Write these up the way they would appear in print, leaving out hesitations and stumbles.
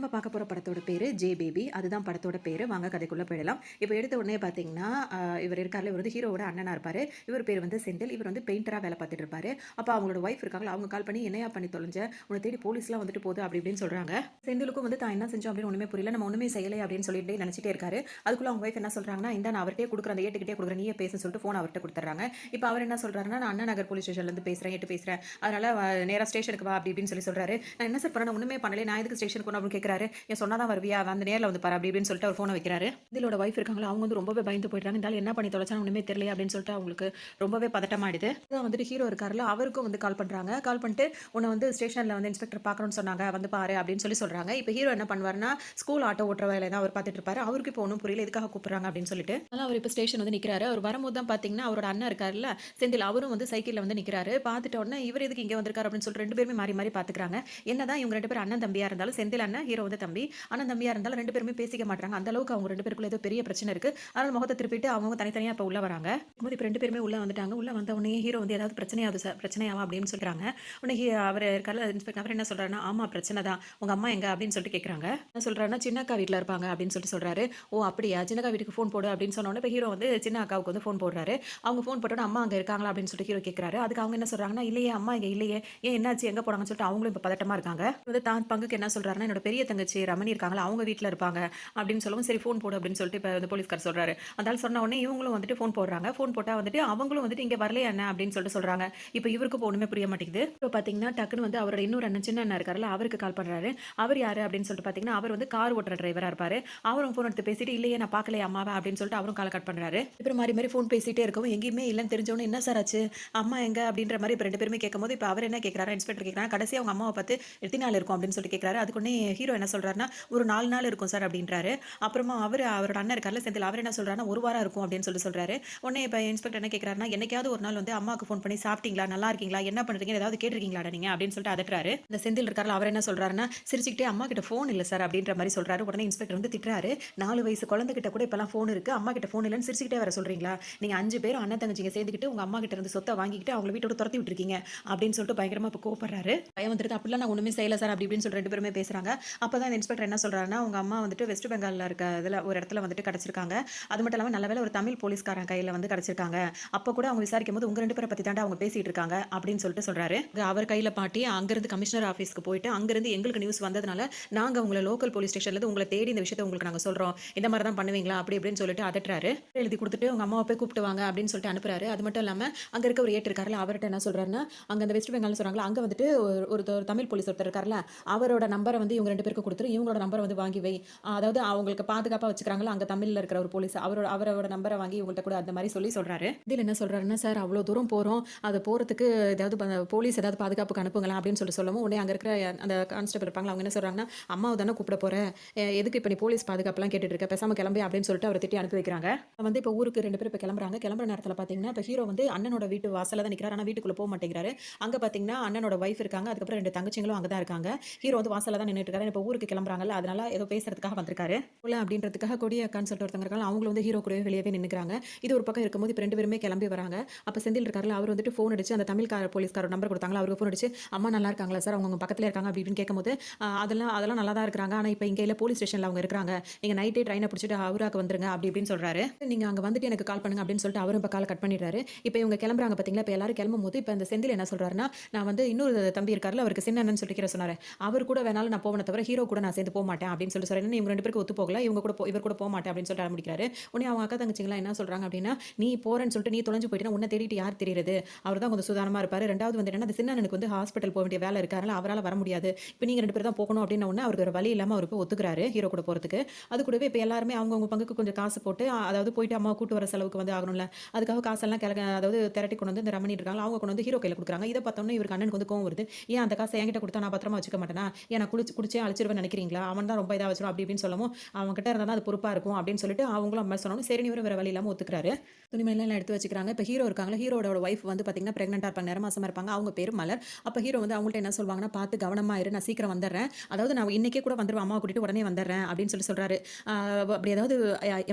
நம்ம பார்க்க போகிற படத்தோட பேர் ஜே பேபி. அதுதான் படத்தோட பேர். வாங்க கதைக்குள்ளே போயிடலாம். இப்போ எடுத்த உடனே பார்த்தீங்கன்னா இவர் இருக்கார்ல, இவர் வந்து ஹீரோவோட அண்ணனாக இருப்பார். இவர் பேர் வந்து செந்தில். இவர் வந்து பெயிண்டராக வேலை பார்த்துட்டு இருப்பாரு. அப்போ அவங்களோட ஒய்ஃப் இருக்காங்களா, அவங்க கால் பண்ணி என்னையா பண்ணி தொலைஞ்ச, உன்னை தேடி போலீஸ்லாம் வந்துட்டு போகுது அப்படி இப்படின்னு சொல்கிறாங்க. செந்திலுக்கும் வந்து தான் என்ன செஞ்சோம் அப்படின்னு ஒன்றுமே புரியல, நம்ம ஒன்றுமே செய்யலை அப்படின்னு சொல்லிட்டு நினச்சிட்டே இருக்காரு. அதுக்குள்ள அவங்க ஒய்ஃப் என்ன சொல்கிறாங்கன்னா, இந்த நான் அவர்கிட்டே கொடுக்குற அந்த ஏட்டுக்கிட்டே கொடுக்குறேன், நீயே பேச சொல்லிட்டு ஃபோன் அவர்கிட்ட கொடுத்துட்றாங்க. இப்போ அவர் என்ன சொல்கிறாருன்னா, நான் அண்ணா நகர் போலீஸ் ஸ்டேஷன்லேருந்து பேசுகிறேன், எட்டு பேசுகிறேன், அதனால் நேராக ஸ்டேஷனுக்கு வா அப்படி இப்படின்னு சொல்கிறாரு. நான் என்ன சார் பண்ண, நான் ஒன்றுமே பண்ணலை, நான் எதுக்கு ஸ்டேஷனுக்கு போகணும் அப்படின்னு கேட்குறாரு. என் சொன்னாதான் வருவியா, வந்து நேரில் வந்து பாரு அப்படி இப்படின்னு சொல்லிட்டு அவர் ஃபோனை வைக்கிறாரு. இதோட வைஃப் இருக்காங்களா, அவங்க வந்து ரொம்பவே பயந்து போயிட்டாங்க. இருந்தாலும் என்ன பண்ணி தொலைச்சாலும் ஒன்றுமே தெரியல அப்படின்னு சொல்லிட்டு அவங்களுக்கு ரொம்பவே பதட்டமாயிடுது. அதான் வந்துட்டு ஹீரோ இருக்காருல, அவருக்கும் வந்து கால் பண்ணுறாங்க. கால் பண்ணிட்டு உன்னை வந்து ஸ்டேஷனில் வந்து இன்ஸ்பெக்டர் பார்க்கணும்னு சொன்னாங்க, வந்து பாரு அப்படின்னு சொல்கிறாங்க. இப்போ ஹீரோ என்ன பண்ணுவார்னா, ஸ்கூல் ஆட்டோ ஓட்டுற வேலை தான் அவர் பார்த்துட்டு இருப்பாரு. அவருக்கு இப்போ ஒன்றும் புரியல, எதுக்காக கூப்பிடுறாங்க அப்படின்னு சொல்லிட்டு. அதனால் அவர் இப்போ ஸ்டேஷன் வந்து நிற்கிறாரு. அவர் வரும்போது தான் பார்த்தீங்கன்னா அவரோட அண்ணன் இருக்காருல்ல செந்தில், அவரும் வந்து சைக்கிளில் வந்து நிற்கிறாரு. பார்த்துட்ட உடனே இவர் எதுக்கு இங்கே வந்திருக்காரு அப்படின்னு சொல்லிட்டு ரெண்டு பேருமே மாறி மாறி பார்த்துக்கிறாங்க. என்னதான் இவங்க ரெண்டு பேரும் அண்ணன் தம்பியாக இருந்தாலும், செந்தில் அண்ணன், ஹீரோ வந்து தம்பி, அண்ணன் தம்பியாக இருந்தாலும் ரெண்டு பேருமே பேசிக்க மாட்டாங்க. அந்த அளவுக்கு அவங்க ரெண்டு பேருக்குள்ள ஏதோ பெரிய பிரச்சனை இருக்கு. அதனால முகத்தை திருப்பிட்டு அவங்க தனித்தனியாக இப்போ உள்ள வராங்க. இப்போ ரெண்டு பேருமே உள்ள வந்துட்டாங்க. உள்ள வந்த உடனே ஹீரோ வந்து ஏதாவது பிரச்சனையாவது சார், பிரச்சனையாவா அப்படின்னு சொல்றாங்க. உடனே அவர் இருக்கார்ல இன்ஸ்பெக்டர், அவர் என்ன சொல்றாருன்னா, ஆமா பிரச்சனை தான், உங்க அம்மா எங்க அப்படின்னு சொல்லிட்டு கேட்குறாங்க. என்ன சொல்றாருன்னா, சின்ன அக்கா வீட்டில் இருப்பாங்க அப்படின்னு சொல்லிட்டு சொல்றாரு. ஓ அப்படியா, சின்ன அக்கா வீட்டுக்கு ஃபோன் போடு அப்படின்னு சொன்னோன்னே இப்போ ஹீரோ வந்து சின்ன அக்காவுக்கு வந்து ஃபோன் போடுறாரு. அவங்க ஃபோன் போட்டோட அம்மா அங்கே இருக்காங்களா அப்படின்னு சொல்லிட்டு ஹீரோ கேட்குறாரு. அதுக்கு அவங்க என்ன சொல்றாங்கன்னா, இல்லையே அம்மா இங்கே இல்லையே, ஏன் என்னாச்சு, எங்கே போனாங்கன்னு சொல்லிட்டு அவங்களும் இப்போ பதட்டமா இருக்காங்க. வந்து தான் பங்குக்கு என்ன சொல்றாருன்னா, என்னோட பெரிய தங்கச்சி ரமணி இருக்காங்களா, அவங்க வீட்டில் இருப்பாங்க அப்படின்னு சொல்லவும், சரி ஃபோன் போடு அப்படின்னு சொல்லிட்டு இப்போ வந்து போலீஸ்கார் சொல்றாரு. அதனால சொன்ன உடனே இவங்களும் வந்துட்டு ஃபோன் போடுறாங்க. ஃபோன் போட்டால் வந்துட்டு அவங்களும் வந்துட்டு இங்கே வரலையா என்ன அப்படின்னு சொல்லிட்டு சொல்றாங்க. இப்போ இவருக்கு ஒன்றுமே புரிய மாட்டேங்குது. இப்போ பார்த்தீங்கன்னா டக்குன்னு வந்து அவரோட இன்னொரு அண்ணன் சின்ன அண்ணன் இருக்காருல்ல, அவருக்கு கால் பண்ணுறாரு. அவர் யாரு அப்படின்னு சொல்லிட்டு பார்த்தீங்கன்னா, அவர் வந்து கார் ஓட்டுற டிரைவராக இருப்பாரு. அவரும் ஃபோன் எடுத்து பேசிட்டு, இல்லையே நான் பார்க்கலையே அம்மாவை அப்படின்னு சொல்லிட்டு அவரும் கால் கட் பண்ணுறாரு. இப்போ மாறி மாறி ஃபோன் பேசிட்டே இருக்கவும் எங்கேயுமே இல்லைன்னு தெரிஞ்சவொன்னே, என்ன சார் ஆச்சு, அம்மா எங்க அப்படின்ற மாதிரி இப்போ ரெண்டு பேருமே கேட்கும்போது, இப்போ அவர் என்ன கேட்குறாரு, இன்ஸ்பெக்டர் கேட்குறாங்க, கடைசி அவங்க அம்மாவை பார்த்து எத்தனை நாள் இருக்கும் அப்படின்னு சொல்லிட்டு கேட்குறாரு. அதுக்குன்னே ஹீரோ என்ன சொல்றாருன்னா, ஒரு 4 நாள் இருக்கும் சார் அப்படின்றாரு. அப்புறமா அவரோட அண்ணன் இருக்கார்ல செந்தில், அவர் என்ன சொல்றாருன்னா, ஒரு வாரம் இருக்கும் அப்படின்னு சொல்றாரு. உடனே இப்போ இன்ஸ்பெக்டர் என்ன கேட்குறாருன்னா, என்னைக்காவது ஒரு நாள் வந்து அம்மாவுக்கு ஃபோன் பண்ணி சாப்பிட்டீங்களா, நல்லா இருக்கீங்களா, என்ன பண்றீங்க, ஏதாவது கேட்டிருக்கீங்களா நீங்க அப்படின்னு சொல்லிட்டு அதட்டுறாரு. இந்த செந்தில் இருக்கார்ல, அவர் என்ன சொல்றாருன்னா, சிரிச்சுக்கிட்டே அம்மா கிட்ட ஃபோன் இல்லை சார் அப்படின்ற மாதிரி சொல்றாரு. உடனே இன்ஸ்பெக்டர் வந்து திட்டுறாரு. 4 வயசு குழந்தைகிட்ட கூட இப்பெல்லாம் ஃபோன் இருக்கு, அம்மா கிட்ட ஃபோன் இல்லைன்னு சிரிச்சுக்கிட்டே வர சொல்றீங்களா, நீங்க 5 பேரும் அண்ணன் தங்கச்சிங்க சேர்ந்துக்கிட்டு உங்க அம்மா கிட்ட இருந்து சொத்தை வாங்கிக்கிட்டு அவங்களை வீட்டோட துரத்தி விட்டுருக்கீங்க அப்படின்னு சொல்லிட்டு பயங்கரமா இப்போ கோவப்படுறாரு. பயம் வந்துட்டு, அப்படிலாம் நான் ஒண்ணுமே செய்யல சார் அப்படி இப்படின்னு சொல்லி ரெண்டு பேருமே பேசுறாங்க. அப்பதான் இன்ஸ்பெக்டர் என்ன சொல்றாருன்னா, உங்க அம்மா வந்துட்டு வெஸ்ட் பெங்கால்ல இருக்க இதுல ஒரு இடத்துல வந்துட்டு கிடைச்சிருக்காங்க. அது மட்டும் இல்லாம நல்ல வேளை ஒரு தமிழ் போலீஸ்காரன் கையில வந்து கிடைச்சிருக்காங்க. அப்ப கூட அவங்க விசாரிக்கும் போது உங்க ரெண்டு பேரை பத்தி தாண்டா அவங்க பேசிட்டு இருக்காங்க அப்படின்னு சொல்லிட்டு சொல்றாரு. அவர் கையில பாட்டி அங்கிருந்து கமிஷனர் ஆஃபீஸ்க்கு போயிட்டு அங்கிருந்து எங்களுக்கு நியூஸ் வந்ததுனால நாங்க உங்களை லோக்கல் போலீஸ் ஸ்டேஷன்ல இருந்து உங்களை தேடி இந்த விஷயத்தை உங்களுக்கு நாங்க சொல்றோம், இந்த மாதிரி தான் பண்ணுவீங்களா அப்படி இப்படின்னு சொல்லிட்டு அதட்டுறாரு. எழுதி கொடுத்துட்டு உங்க அம்மாவை போய் கூப்பிட்டு வாங்க அப்படின்னு சொல்லிட்டு அனுப்புறாரு. அது மட்டும் இல்லாம அங்க இருக்க ஒரு ஏட்டு இருக்காருல, அவர்கிட்ட என்ன சொல்றாருன்னா, அங்க அந்த வெஸ்ட் பெங்கால் சொல்றாங்களா, அங்க வந்துட்டு ஒரு தமிழ் போலீஸ் ஒருத்தர் இருக்காருல, அவரோட நம்பரை வந்து இவங்க ரெண்டு பேருக்கு கொடுத்துரு, இவங்களோட நம்பரை வந்து வாங்கி வை, அதாவது அவங்களுக்கு பாதுகாப்பா வச்சுக்கிறாங்களா அங்க தமிழ்ல இருக்கிற ஒரு போலீஸ், அவரோட நம்பரை வாங்கி இவங்கள்ட்ட கூட அந்த மாதிரி சொல்றாரு. இதில் என்ன சொல்றாருன்னா, சார் அவ்வளோ தூரம் போறோம், அது போறதுக்கு ஏதாவது போலீஸ் ஏதாவது பாதுகாப்புக்கு அனுப்புங்களா அப்படின்னு சொல்லவும், உடனே அங்க இருக்கிற அந்த கான்ஸ்டபிள் இருப்பாங்க, அவங்க என்ன சொல்றாங்கன்னா, அம்மாவை தானே கூப்பிட போறேன், எதுக்கு இப்போ நீ போலீஸ் பாதுகாப்புலாம் கேட்டுட்டு இருக்க, பேசாம கிளம்பி அப்படின்னு சொல்லிட்டு அவர் திட்டி அனுப்பி வைக்கிறாங்க. வந்து இப்போ ஊருக்கு ரெண்டு பேரும் இப்போ கிளம்புறாங்க. கிளம்புற நேரத்தில் பார்த்தீங்கன்னா, இப்போ ஹீரோ வந்து அண்ணனோட வீட்டு வாசல்ல தான் நிற்கிறார், ஆனால் வீட்டுக்குள்ள போக மாட்டேங்கிறாரு. அங்க பார்த்தீங்கன்னா அண்ணனோட வைஃப் இருக்காங்க, அதுக்கப்புறம் 2 தங்கச்சிங்களும் அங்கே தான் இருக்காங்க. ஹீரோ வந்து வாசல்ல தான் நின்றுட்டு இருக்காரு. இப்போ ஊருக்கு கிளம்புறாங்கல்ல, அதனால ஏதோ பேசுறதுக்காக வந்திருக்காரு போல அப்படின்றதுக்காக கொடி அக்கான்னு சொல்லிட்டு ஒருத்தங்க இருக்காங்க, அவங்க வந்து ஹீரோ கூட வெளியவே நின்னுக்கிறாங்க. இது ஒரு பக்கம் இருக்கும்போது இப்போ ரெண்டு பேருமே கிளம்பி வராங்க. அப்போ செந்தில் இருக்காருல, அவர் வந்துட்டு ஃபோன் அடிச்சு அந்த தமிழ் போலீஸ்காரோட நம்பர் கொடுத்தாங்களா, அவருக்கு ஃபோன் அடிச்சு, அம்மா நல்லா இருக்காங்களா சார், அவங்க பக்கத்துல இருக்காங்க அப்படி இப்படின்னு கேட்கும்போது, அதெல்லாம் நல்லா தான் இருக்காங்க, ஆனால் இப்போ இங்கே இல்லை, போலீஸ் ஸ்டேஷன்ல அவங்க இருக்காங்க, நீங்க நைட்டே ட்ரெயினை பிடிச்சிட்டு ஹவுராக்கு வந்துருங்க அப்படி இப்படின்னு சொல்றாரு. நீங்க அங்க வந்துட்டு எனக்கு கால் பண்ணுங்க அப்படின்னு சொல்லிட்டு அவரும் இப்போ கால் கட் பண்ணிடுறாரு. இப்போ இவங்க கிளம்புறாங்க பார்த்தீங்களா, இப்போ எல்லாரும் கிளம்பும் போது இப்போ இந்த செந்தில் என்ன சொல்றாருன்னா, நான் வந்து இன்னொரு தம்பி இருக்காருல, அவருக்கு சின்ன அண்ணன் சொல்லிட்டு சொன்னாரு, அவர் கூட வேணாலும் நான் போவனே தவிர ஹீரோ கூட நான் சேர்ந்து போக மாட்டேன் அப்படின்னு சொல்லிட்டு சொல்றேன். இவங்க ரெண்டு பேருக்கு ஒத்து போகல, இவர் கூட போக மாட்டேன் அப்படின்னு சொல்லிட்டு ஆரம்பிக்கிறாரு. உடனே அவங்க அக்கா தங்கச்சிங்களா என்ன சொல்றாங்க அப்படின்னா, நீ போறேன்னு சொல்லிட்டு நீ தொலைஞ்சு போயிட்டா உன்னை தேடிட்டு யார் தெரியுது, அவர் தான் கொஞ்சம் சுதாரணமா இருப்பாரு. ரெண்டாவது வந்து என்ன, அந்த சின்ன அண்ணனுக்கு வந்து ஹாஸ்பிட்டல் போக வேண்டிய வேலை இருக்காருல, அவரால் வர முடியாது, இப்போ நீங்க ரெண்டு பேர் தான் போகணும் அப்படின்னு உடனே அவருக்கு ஒரு வழி இல்லாம அவர் போய் ஒத்துக்கிறாரு ஹீரோ கூட போறதுக்கு. அது கூடவே இப்போ எல்லாருமே அவங்கவுங்க பங்குக்கு கொஞ்சம் காசு போட்டு, அதாவது போயிட்டு அம்மா கூட்டு வர செலவுக்கு வந்து ஆகணும்ல, அதுக்காக காசெல்லாம் அதாவது திரட்டி கொண்டு வந்து இந்த ரமணி இருக்காங்க, அவங்க கொண்டு வந்து ஹீரோ கையில் கொடுக்குறாங்க. இதை பார்த்தோன்னே இவருக்கு அண்ணனுக்கு வந்து கோவம் வருது. ஏன் அந்த காசை என்கிட்ட கொடுத்தா நான் பத்திரமா வச்சுக்க மாட்டேனா, ஏன் நான் குடிச்சே அழிச்சிருவேன் நினைக்கிறீங்களா, அவன் தான் ரொம்ப இதாக வச்சிடும் அப்படி இப்படின்னு சொல்லவும், அவங்க கிட்ட இருந்தால் தான் அது பொறுப்பாக இருக்கும் அப்படின்னு சொல்லிட்டு அவங்களும் அம்மா சொன்னோம். சரி இவரும் வேற வழி இல்லாமல் ஒத்துக்கிறாரு. துணிமணிலாம் எடுத்து வச்சுக்கிறாங்க. இப்போ ஹீரோ இருக்காங்களா, ஹீரோட ஒய்ஃப் வந்து பார்த்தீங்கன்னா பிரெக்னெண்ட்டாக இருப்பாங்க, நேரமாசமாக இருப்பாங்க, அவங்க பேர் மலர். அப்போ ஹீரோ வந்து அவங்கள்ட்ட என்ன சொல்வாங்கன்னா, பார்த்து கவனமாக இரு, நான் சீக்கிரம் வந்துடுறேன், அதாவது நான் இன்னைக்கே கூட வந்துடுவேன், அம்மா கூட்டிட்டு உடனே வந்துடுறேன் அப்படின்னு சொல்றாரு. அப்படி ஏதாவது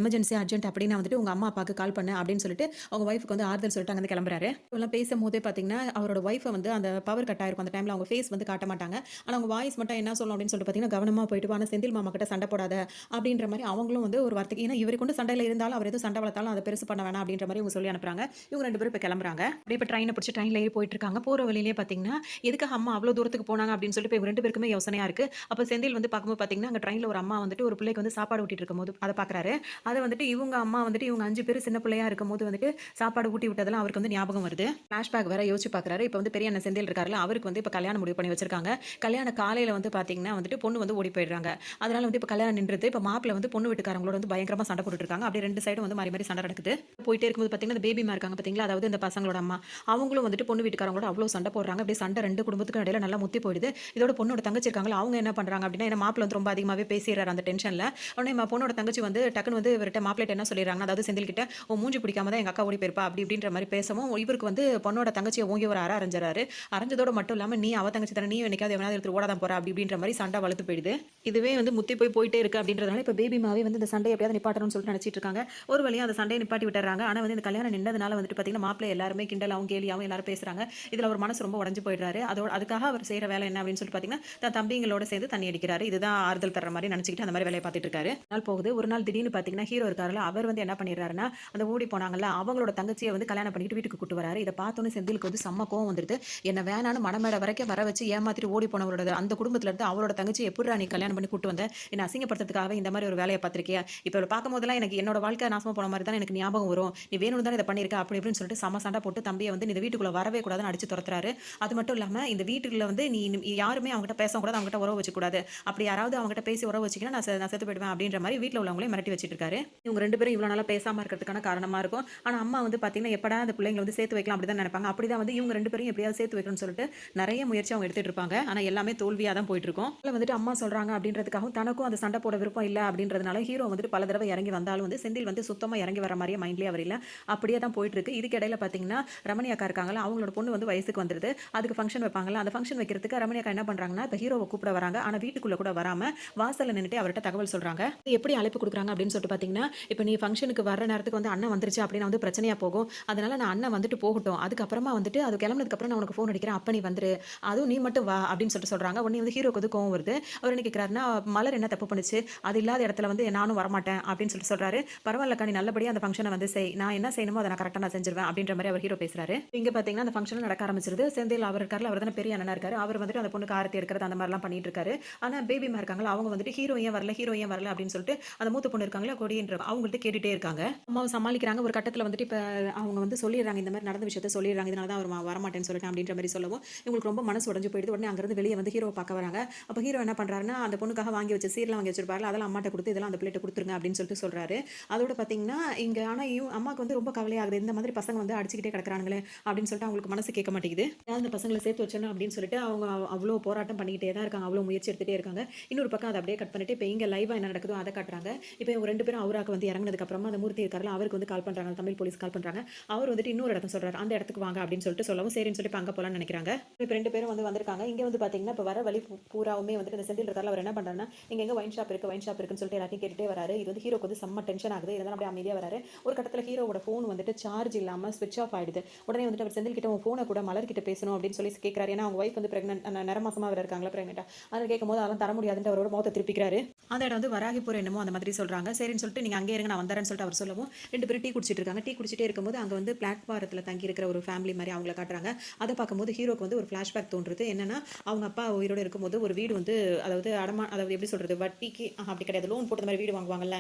எமர்ஜென்சி அர்ஜென்ட் அப்படின்னு வந்துட்டு உங்க அம்மா அப்பாவுக்கு கால் பண்ணு அப்படின்னு சொல்லிட்டு அவங்க ஒய்ஃபுக்கு வந்து ஆறுதல் சொல்லிட்டு அங்கே கிளம்புறாரு. இதெல்லாம் பேசும்போதே பார்த்தீங்கன்னா அவரோட ஒய்ஃபை வந்து அந்த பவர் கட் ஆயிருக்கும், அந்த டைமில் அவங்க ஃபேஸ் வந்து காட்ட மாட்டாங்க, ஆனால் அவங்க வாய்ஸ் மட்டும் என்ன சொல்லணும் அப்படின்னு சொல்லிட்டு பார்த்தீங்கன்னா கவனமா போயிட்டு வா. ஆனா செந்தில் மாமா கிட்ட சண்டை போடாத அப்படின்ற மாரி அவங்களும் வந்து ஒரு வார்த்தைக்கு ஏன்னா இவருக்கு வந்து சண்டையில இருந்தாலும் அவர் எதுவும் சண்டை வளர்த்தாலும் அதை பெருசு பண்ண வேணாம் அப்படின்ற மாரி இவங்க சொல்லி அனுப்புறாங்க. இவங்க 2 பேரும் இப்ப கிளம்புறாங்க. அப்படியே இப்ப ட்ரெயின பிடிச்சு ட்ரெயின்ல ஏறி போயிட்டு இருக்காங்க. போற வழியிலேயே பார்த்தீங்கன்னா, எதுக்காக அம்மா அவ்வளோ தூரத்துக்கு போனாங்க அப்படின்னு சொல்லிட்டு இப்ப இவங்க 2 பேருக்குமே யோசனையா இருக்கு. அப்ப செந்தில் வந்து பார்க்கும்போது பார்த்தீங்கன்னா, அங்க ட்ரெயின்ல ஒரு அம்மா வந்துட்டு ஒரு பிள்ளைக்கு வந்து சாப்பாடு ஊட்டிட்டு இருக்கும்போது அத பார்க்குறாரு. அத வந்துட்டு இவங்க அம்மா வந்துட்டு இவங்க 5 பேரும் சின்ன பிள்ளையா இருக்கும்போது வந்துட்டு சாப்பாடு ஊட்டி விட்டதெல்லாம் அவருக்கு வந்து ஞாபகம் வருது. ஃபிளாஷ்பேக் வேற யோசிச்சு பார்க்குறாரு. இப்ப வந்து பெரிய அண்ணன் செந்தில் இருக்காருல்ல, அவருக்கு வந்து இப்ப கல்யாணம் முடிவு பண்ணி வச்சிருக்காங்க. கல்யாண காலையில வந்து பார்த்தீங்கன்னா வந்துட்டு பொண்ணு வந்து ஓடி போயிடுறாங்க. அதனால வந்து இப்ப கல்யாணம் நின்றுது. இப்ப மாப்பிள்ளை வந்து பொண்ணு வீட்டுக்காரங்களோட வந்து பயங்கரமா சண்டை போட்டுட்டு இருக்காங்க. அப்படியே 2 சைடும் வந்து மாறி மாறி சண்டை நடக்குது. போயிட்டே இருக்கும்போது பார்த்தீங்கன்னா, இந்த பேபிமா இருக்காங்க பார்த்தீங்களா, அதாவது இந்த பசங்களோட அம்மா. அவங்களும் வந்துட்டு பொண்ணு வீட்டுக்காரங்களோட அவ்ளோ சண்டை போடுறாங்க. அப்படியே சண்டை 2 குடும்பத்துக்கும் இடையில நல்லா முத்தி போயிடுது. இதோட பொண்ணோட தங்கச்சி இருக்காங்கல்ல, அவங்க என்ன பண்றாங்க அப்படின்னா, ஏன்னா மாப்பிள்ளை வந்து ரொம்ப அதிகமாவே பேசிறாரு அந்த டென்ஷன்ல. உடனே பொண்ணோட தங்கச்சி வந்து டக்குனு வந்து இவர்ட்ட மாப்பிள்ளைட்ட என்ன சொல்லிடுறாங்கன்னா, அதாவது செந்தில் கிட்ட, "உன் மூஞ்சி பிடிக்காம தான் எங்க அக்கா ஓடி போயிருப்பா" அப்படி இப்படின்ற மாரி பேசவும், இவருக்கு வந்து பொண்ணோட தங்கச்சிய ஓங்கி ஒரு அற அரைஞ்சறாரு. அரைஞ்சதோட மட்டும் இல்லாம, "நீ அவ தங்கச்சி தானே, நீ என்னைக்காவது எவனாவது எடுத்துட்டு ஓட தான் போற" அப்படி இப்படின்ற மாரி சண்டை வலுத்து போயிடுது. இதுவே வந்து முத்தி போயிட்டே இருக்கு அப்படின்றதுனால, இப்ப பேபிமாவே வந்து இந்த சண்டைய எப்படியாவது நிப்பாட்டணும்னு சொல்லிட்டு நினைச்சிட்டு இருக்காங்க. ஒரு வழியா அந்த சண்டைய நிப்பாட்டி விட்டுர்றாங்க. ஆனா வந்து இந்த கல்யாணம் நின்னதுனால வந்துட்டு பார்த்தீங்கன்னா, மாப்பிள்ளை எல்லாருமே கிண்டலாவும், கேலியாவும் எல்லாரும் பேசுறாங்க. இதுல அவர் மனசு ரொம்ப உடைஞ்சு போயிடுறாரு. அதுக்காக அவர் செய்ற வேலை என்ன அப்படின்னு சொல்லிட்டு பார்த்தீங்கன்னா, தன் தம்பிங்களோட சேர்ந்து தண்ணி அடிக்கிறாரு. இதுதான் ஆறுதல் தர்ற மாரி நினைச்சுக்கிட்டு அந்த மாரி வேலைய பார்த்துட்டு இருக்காரு. நாள் போகுது. ஒரு நாள் திடீர்னு பார்த்தீங்கன்னா, ஹீரோ இருக்காருல்ல, அவர் வந்து என்ன பண்ணிடுறாருன்னா, அந்த ஓடி போனாங்கல்ல, அவங்களோட தங்கச்சிய வந்து கல்யாணம் பண்ணிட்டு வீட்டுக்கு கூட்டு வராரு. இத பார்த்தோனே செந்திலுக்கு வந்து செம்ம கோவம் வந்துருது. என்ன வேணான்னு மணமேடை வரைக்கும் வர வச்சு ஏமாத்திட்டு ஓடி போனவரோட அந்த குடும்பத்துல இருந்து அவளோட தங்கச்சிய எப்புட்றா நீ கல்யாணம் பண்ணி கூட்டு வந்த? என்ன அசிங்கப்படுத்துறதுக்காகவே இந்த மாரி ஒரு வேலைய பார்த்திருக்கியா? இப்ப இவள பார்க்கும்போதெல்லாம் எனக்கு என்னோட வாழ்க்கை நாசமா போன மாரி தான் எனக்கு ஞாபகம் வரும். நீ வேணும்னு தானே இத பண்ணியிருக்க அப்படி இப்படின்னு சொல்லிட்டு செம சண்டை போட்டு தம்பிய வந்து இந்த வீட்டுக்குள்ள வரவே கூடாதுன்னு அடிச்சு துரத்துறாரு. அது மட்டும் இல்லாம இந்த வீட்டுக்குள்ள வந்து நீ யாருமே அவங்ககிட்ட பேசக்கூடாது, அவங்ககிட்ட உறவு வச்சுக்கூடாது. அப்படி யாராவது அவங்ககிட்ட பேசி உறவு வச்சீங்கன்னா நான் செத்து போயிடுவேன் அப்படின்ற மாரி வீட்ல உள்ளவங்களையும் மிரட்டி வச்சுட்டு இருக்காரு. இவங்க 2 பேரும் இவ்வளோ நாளா பேசாம இருக்கிறதுக்கான காரணமா இருக்கும். ஆனா அம்மா வந்து பார்த்தீங்கன்னா, எப்படா அந்த பிள்ளைங்கள வந்து சேர்த்து வைக்கலாம் அப்படிதான் நினைப்பாங்க. அப்படிதான் வந்து இவங்க 2 பேரையும் எப்படியாவது சேர்த்து வைக்கணும்னு சொல்லிட்டு நெறைய முயற்சி அவங்க எடுத்துட்டு இருப்பாங்க. ஆனா எல்லாமே தோல்வியா தான் போயிட்டு இருக்கும். இதுல வந்துட்டு அம்மா சொல்றாங்க அப்படின்றதுக்காகவும் தனக்கும் அந்த சண்டை போட விருப்பம் இல்ல அப்படின்றதுனால ஹீரோ வந்துட்டு பல தடவை இறங்கி வந்தாலும் வந்து செந்தில் வந்து சுத்தமா இறங்கி வர மாரியே மைண்ட்லயே அவர் இல்ல. அப்படியே தான் போயிட்டு இருக்கு. இதுக்கு இடையில பார்த்தீங்கன்னா, ரமணி அக்கா இருக்காங்கல்ல, அவங்களோட பொண்ணு வந்து வயசுக்கு வந்துருது. அதுக்கு ஃபங்ஷன் வைப்பாங்கல்ல, அந்த ஃபங்ஷன் வைக்கிறதுக்கு ரமணி அக்கா என்ன பண்றாங்கன்னா, இப்ப ஹீரோவ கூப்பிட வராங்க. ஆனா வீட்டுக்குள்ள கூட வராம வாசல்ல நின்னுட்டே அவர்ட்ட தகவல் சொல்றாங்க. எப்படி அழைப்பு குடுக்குறாங்க அப்படின்னு சொல்லிட்டு பார்த்தீங்கன்னா, இப்ப நீ ஃபங்ஷனுக்கு வர்ற நேரத்துக்கு வந்து அண்ணன் வந்துருச்சு அப்படின்னா வந்து பிரச்சனையா போகும். அதனால நான் அண்ணன் வந்துட்டு போகட்டும். அதுக்கப்புறமா வந்துட்டு அது கிளம்புனதுக்கு அப்புறம் நான் உனக்கு ஃபோன் அடிக்கிறேன். அப்ப நீ வந்துரு. அதுவும் நீ மட்டும் வா அப்படின்னு சொல்லிட்டு சொல்றாங்க. உடனே வந்து ஹீரோக்கு வந்து கோவம் வருது. அவர் என்ன கேட்கிறாருன்னா, மலர் என்ன தப்பு பண்ணுச்சு? அது இல்லாத இடத்துல வந்து நானும் வரமாட்டேன் அப்படின்னு சொல்லிட்டு சொல்றாரு. பரவாயில்லக்கா நீ நல்லபடியா அந்த ஃபங்ஷன வந்து செய். நான் என்ன செய்யணுமோ அத நான் கரெக்ட்டா நான் செஞ்சுருவேன் அப்படின்ற மாரி அவர் ஹீரோ பேசுறாரு. இங்க பார்த்தீங்கன்னா, அந்த ஃபங்ஷன் நடக்க ஆரம்பிச்சிருது. செந்தில் அவர் இருக்கார்ல, அவர் தானே பெரிய அண்ணனா இருக்காரு. அவர் வந்துட்டு அந்த பொண்ணுக்கு ஆரத்தி எடுக்கிறது அந்த மாரிலாம் பண்ணிட்டு இருக்காரு. ஆனா பேபிமா இருக்காங்கல்ல, அவங்க வந்துட்டு ஹீரோ ஏன் வரல? ஹீரோ ஏன் வரல? அப்படின்னு சொல்லிட்டு அந்த மூத்த பொண்ணு இருக்காங்கல்ல, கொடின்ற அவங்கள்ட்ட கேட்டுட்டே இருக்காங்க. அம்மாவ சமாளிக்கிறாங்க. ஒரு கட்டத்துல வந்துட்டு இப்ப அவங்க வந்து சொல்லிடுறாங்க. இந்த மாரி நடந்த விஷயத்த சொல்லிடுறாங்க. இதனால தான் அவர் வரமாட்டேன்னு சொல்லிட்டேன் அப்படின்ற மாரி சொல்லவும், இவங்களுக்கு ரொம்ப மனசு உடைஞ்சு போயிடுது. உடனே அங்கிருந்து வெளிய வந்து ஹீரோவ பார்க்க வராங்க. அப்ப ஹீரோ என்ன பண்றாருன்னா, அந்த பொண்ணுக்காக வாங்கி வச்ச சீர்லாம் வாங்கி வச்சிருப்பார்ல, அதெல்லாம் அம்மாட்ட குடுத்து இதெல்லாம் அந்த பிள்ளைட்ட குடுத்துருங்க அப்படின்னு சொல்லிட்டு சொல்றாரு. அதோட பார்த்தீங்கன்னா, இங்க ஆனா அம்மாக்கு வந்து ரொம்ப கவலையாகுது. இந்த மாதிரி பசங்க வந்து அடிச்சுக்கிட்டே கிடக்குறானுங்களே அப்படின்னு சொல்லிட்டு அவங்களுக்கு மனசு கேட்க மாட்டேங்குது. ஏதாவது இந்த பசங்கள சேர்த்து வச்சணும் அப்படின்னு சொல்லிட்டு அவங்க அவ்ளோ போராட்டம் பண்ணிக்கிட்டே தான் இருக்காங்க. அவ்ளோ முயற்சி எடுத்துட்டே இருக்காங்க. இன்னொரு பக்கம் அத அப்படியே கட் பண்ணிட்டு இப்ப இங்க லைவா என்ன நடக்குதோ அத காட்டுறாங்க. இப்ப இவங்க 2 பேரும் அவுராக்கு வந்து இறங்குனதுக்கு அப்புறமா அந்த மூர்த்தி இருக்கார்ல, அவருக்கு வந்து கால் பண்றாங்க. தமிழ் போலீஸ் கால் பண்றாங்க. அவர் வந்துட்டு இன்னொரு இடத்த சொல்றாரு. அந்த இடத்துக்கு வாங்க அப்படின்னு சொல்லிட்டு சொல்லவும் சரின்னு சொல்லிட்டு இப்ப அங்க போலாம்னு நினைக்கிறாங்க. இப்ப 2 பேரும் வந்து வந்திருக்காங்க. இங்க வந்து பார்த்தீங்கன்னா, இப்ப வர வழி பூராவுமே வந்துட்டு இந்த செந்தில் இருக்கார்ல, அவர் என்ன பண்றாருன்னா, இங்க எங்க ஒயின் ஷாப் இருக்கு, ஒயின் ஷாப் இருக்குன்னு சொல்லிட்டு எல்லாத்தையும் கேட்டுட்டே வராரு. இது வந்து ஹீரோக்கு வந்து செம்ம டென்ஷன் ஆகுது. இருந்தாலும் அப்படியே அமைதியா வராரு. ஒரு கட்டத்துல ஹீரோவோட ஃபோன் வந்துட்டு சார்ஜ் இல்லாம ஸ்விட்ச் ஆஃப் ஆயிடுது. உடனே வந்துட்டு அவர் செந்தில் கிட்ட உன் ஃபோன கூட மலர் கிட்ட பேசணும் அப்படின்னு சொல்லி கேட்கிறாரு. ஏன்னா அவங்க வைஃப் வந்து பிரெக்னன்ட் நிறமாசமா வேற இருக்காங்களா பிரெக்னன்ட்டா. அதை கேட்கும்போது அதெல்லாம் தர முடியாதுன்னு அவரோட முகத்தை திருப்பிக்கிறாரு. அந்த இடம் வந்து வராகிபுரம் என்னமோ அந்த மாதிரி சொல்றாங்க. சரின்னு சொல்லிட்டு நீங்க அங்கே இருங்க நான் வந்துறேன்னு சொல்லிட்டு அவர் சொல்லவும் 2 பேரும் டீ குடிச்சிட்டு இருக்காங்க. டீ குடிச்சிட்டே இருக்கும்போது அங்க வந்து பிளாட்பாரத்துல தங்கி இருக்கிற ஒரு ஃபேமிலி மாதிரி அவங்கள காட்டுறாங்க. அதை பார்க்கும்போது ஹீரோக்கு வந்து ஒரு ஃபிளாஷ்பேக் தோன்றுது. என்னன்னா அவங்க அப்பா உயிரோட இருக்கும்போது ஒரு வீடு வந்து அதாவது அதாவது எப்படி சொல்றது வட்டிக்கு அப்படி கிடையாது லோன் போட்டு மாதிரி வீடு வாங்குவாங்கல்ல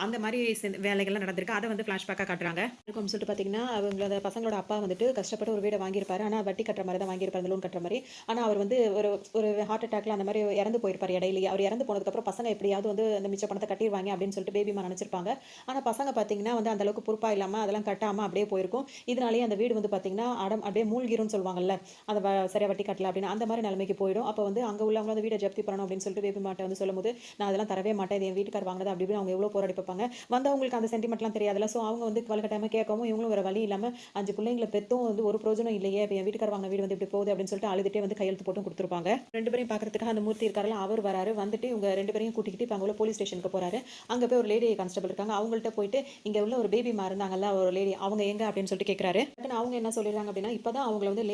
அந்த மாதிரி வேலைகள்லாம் நடந்திருக்கு. அதை வந்து ஃபிளாஷ்பேக்காக காட்டுறாங்க. இருக்கும் சொல்லிட்டு பார்த்தீங்கன்னா அவங்களோட பசங்களோட அப்பா வந்துட்டு கஷ்டப்பட்டு ஒரு வீடை வாங்கியிருப்பாரு. ஆனால் வட்டி கட்டுற மாதிரி தான் வாங்கியிருப்பாரு, லோன் கட்டுற மாதிரி. ஆனால் அவர் வந்து ஒரு ஒரு ஹார்ட் அட்டாக்ல அந்த மாதிரி இறந்து போயிருப்பார் இடையிலேயே. அவர் இறந்து போனதுக்கப்புறம் பசங்க எப்படியாவது வந்து அந்த மிச்ச பணத்தை கட்டிடுவாங்க அப்படின்னு சொல்லிட்டு பேபிமா நினைச்சிருப்பாங்க. ஆனால் பசங்க பார்த்தீங்கன்னா வந்து அந்த அளவுக்கு பொறுப்பா இல்லாமல் அதெல்லாம் கட்டாமல் அப்படியே போயிருக்கும். இதனாலேயே அந்த வீடு வந்து பார்த்தீங்கன்னா அப்படியே மூழ்கிரும்னு சொல்லுவாங்கல்ல, அதை சரியா வட்டி கட்டல அப்படின்னு அந்த மாதிரி நிலைமைக்கு போயிடும். அப்போ வந்து அங்கே உள்ளவங்க அந்த வீடை ஜப்தி பண்ணணும் அப்படின்னு சொல்லிட்டு பேபி மாட்டை வந்து சொல்லும்போது நான் அதெல்லாம் தரவே மாட்டேன், இது என் வீட்டுக்கார் வாங்கினது அப்படி அவங்க எவ்வளோ போராடி பார்ப்பாங்க. வந்தவங்களுக்கு அந்த சென்டிமெண்ட்லாம் தெரியாதுல்ல. ஸோ அவங்க வந்து வலுக்கட்டாயமாக கேட்கவும் இவங்களும் வேற வழி இல்லாமல் 5 பிள்ளைங்களை பெற்றும் வந்து ஒரு பிரோஜனம் இல்லையே, இப்போ என் வீட்டுக்கார் வாங்கின வீடு வந்து இப்படி போகுது அப்படின்னு சொல்லிட்டு அழுதுட்டே வந்து கையெழுத்து போட்டும் கொடுத்துருப்பாங்க. 2 பேரையும் பார்க்கறதுக்காக அந்த மூர்த்தி இருக்காருல அவர் வராரு. வந்துட்டு இவங்க 2 பேரையும் கூட்டிக்கிட்டு இப்போ அங்கே உள்ள போலீஸ் ஸ்டேஷனுக்கு போறாரு. அங்கே போய் ஒரு லேடி கான்ஸ்டபிள் இருக்காங்க. அவங்கள்ட்ட போயிட்டு இங்கே உள்ள ஒரு பேபிமா இருந்தாங்கல்ல ஒரு லேடி அவங்க எங்க அப்படின்னு சொல்லிட்டு கேட்குறாரு. அவங்க என்ன சொல்லிடுறாங்க அப்படின்னா இப்போதான் அவங்கள வந்து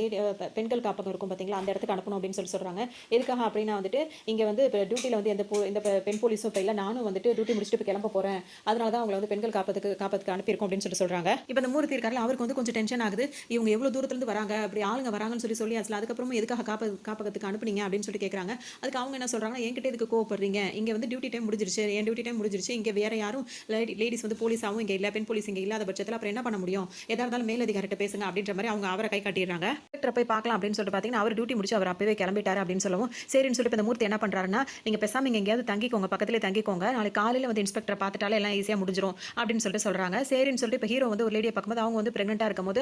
பெண்கள் காப்பகம் இருக்கும் பார்த்தீங்களா, அந்த இடத்துக்கு அனுப்பணும் அப்படின்னு சொல்றாங்க. எதுக்காக அப்படின்னா வந்துட்டு இங்கே வந்து இப்போ டியூட்டியில் வந்து எந்த பெண் போலீஸும் இப்போ இல்லை, நானும் வந்துட்டு டியூட்டி முடிச்சுட்டு இப்போ கிளம்ப போகிறேன், அதனால தான் அவங்களை வந்து பெண்கள் காப்பதுக்கு அனுப்பியிருக்கோம் அப்படின்னு சொல்கிறாங்க. இப்போ இந்த மூர்த்தி இருக்காரு, அவருக்கு வந்து கொஞ்சம் டென்ஷன் ஆகுது. இவங்க எவ்வளோ தூரத்துலேருந்து வராங்க, அப்படி ஆளுங்க வராங்கன்னு சொல்லியாச்சு, அதுக்கப்புறமும் எதுக்காக காப்பகத்துக்கு அனுப்புனீங்க அப்படின்னு சொல்லி கேட்குறாங்க. அதுக்கு அவங்க என்ன சொல்கிறாங்கன்னா, என்கிட்ட இதுக்கு கோவப்படுறீங்க, இங்கே வந்து டியூட்டி டைம் முடிஞ்சிருச்சு, என் டியூட்டி டைம் முடிஞ்சிருச்சு, இங்கே வேற யாரும் லேடிஸ் வந்து போலீஸாகவும் இங்கே இல்லை, பெண் போலீஸ் இங்கே இல்லாத பட்சத்தில் அப்புறம் என்ன பண்ண முடியும், எதா இருந்தாலும் மேலதிகாரிட்ட பேசுங்க அப்படின்ற மாதிரி அவங்க அவரை கை காட்டிடுறாங்க. டாக்டரை போய் பார்க்கலாம் அப்படின்னு சொல்லிட்டு பார்த்தீங்கன்னா அவர் டியூட்டி முடிச்சு அவர் அப்பவே கிளம்பிட்டாரு அப்படின்னு சொல்லவும், சரின்னு சொல்லிட்டு இந்த மூர்த்தி என்ன பண்ணுறாருன்னா, நீங்கள் பேசாமல் இங்கே எங்கேயாவது தங்கிக்கோங்க, பக்கத்துலேயே தங்கிக்கோங்க, நாளைக்கு காலையில் வந்து இன்ஸ்பெக்டரை பார்த்துட்டாலே எல்லாம் ஈஸியாக முடிஞ்சிடும் அப்படின்னு சொல்லிட்டு சொல்கிறாங்க. சரின்னு சொல்லிட்டு இப்போ ஹீரோ வந்து ஒரு லேடியை பார்க்கும்போது அவங்க வந்து பிரெக்னெண்ட்டாக இருக்கும்போது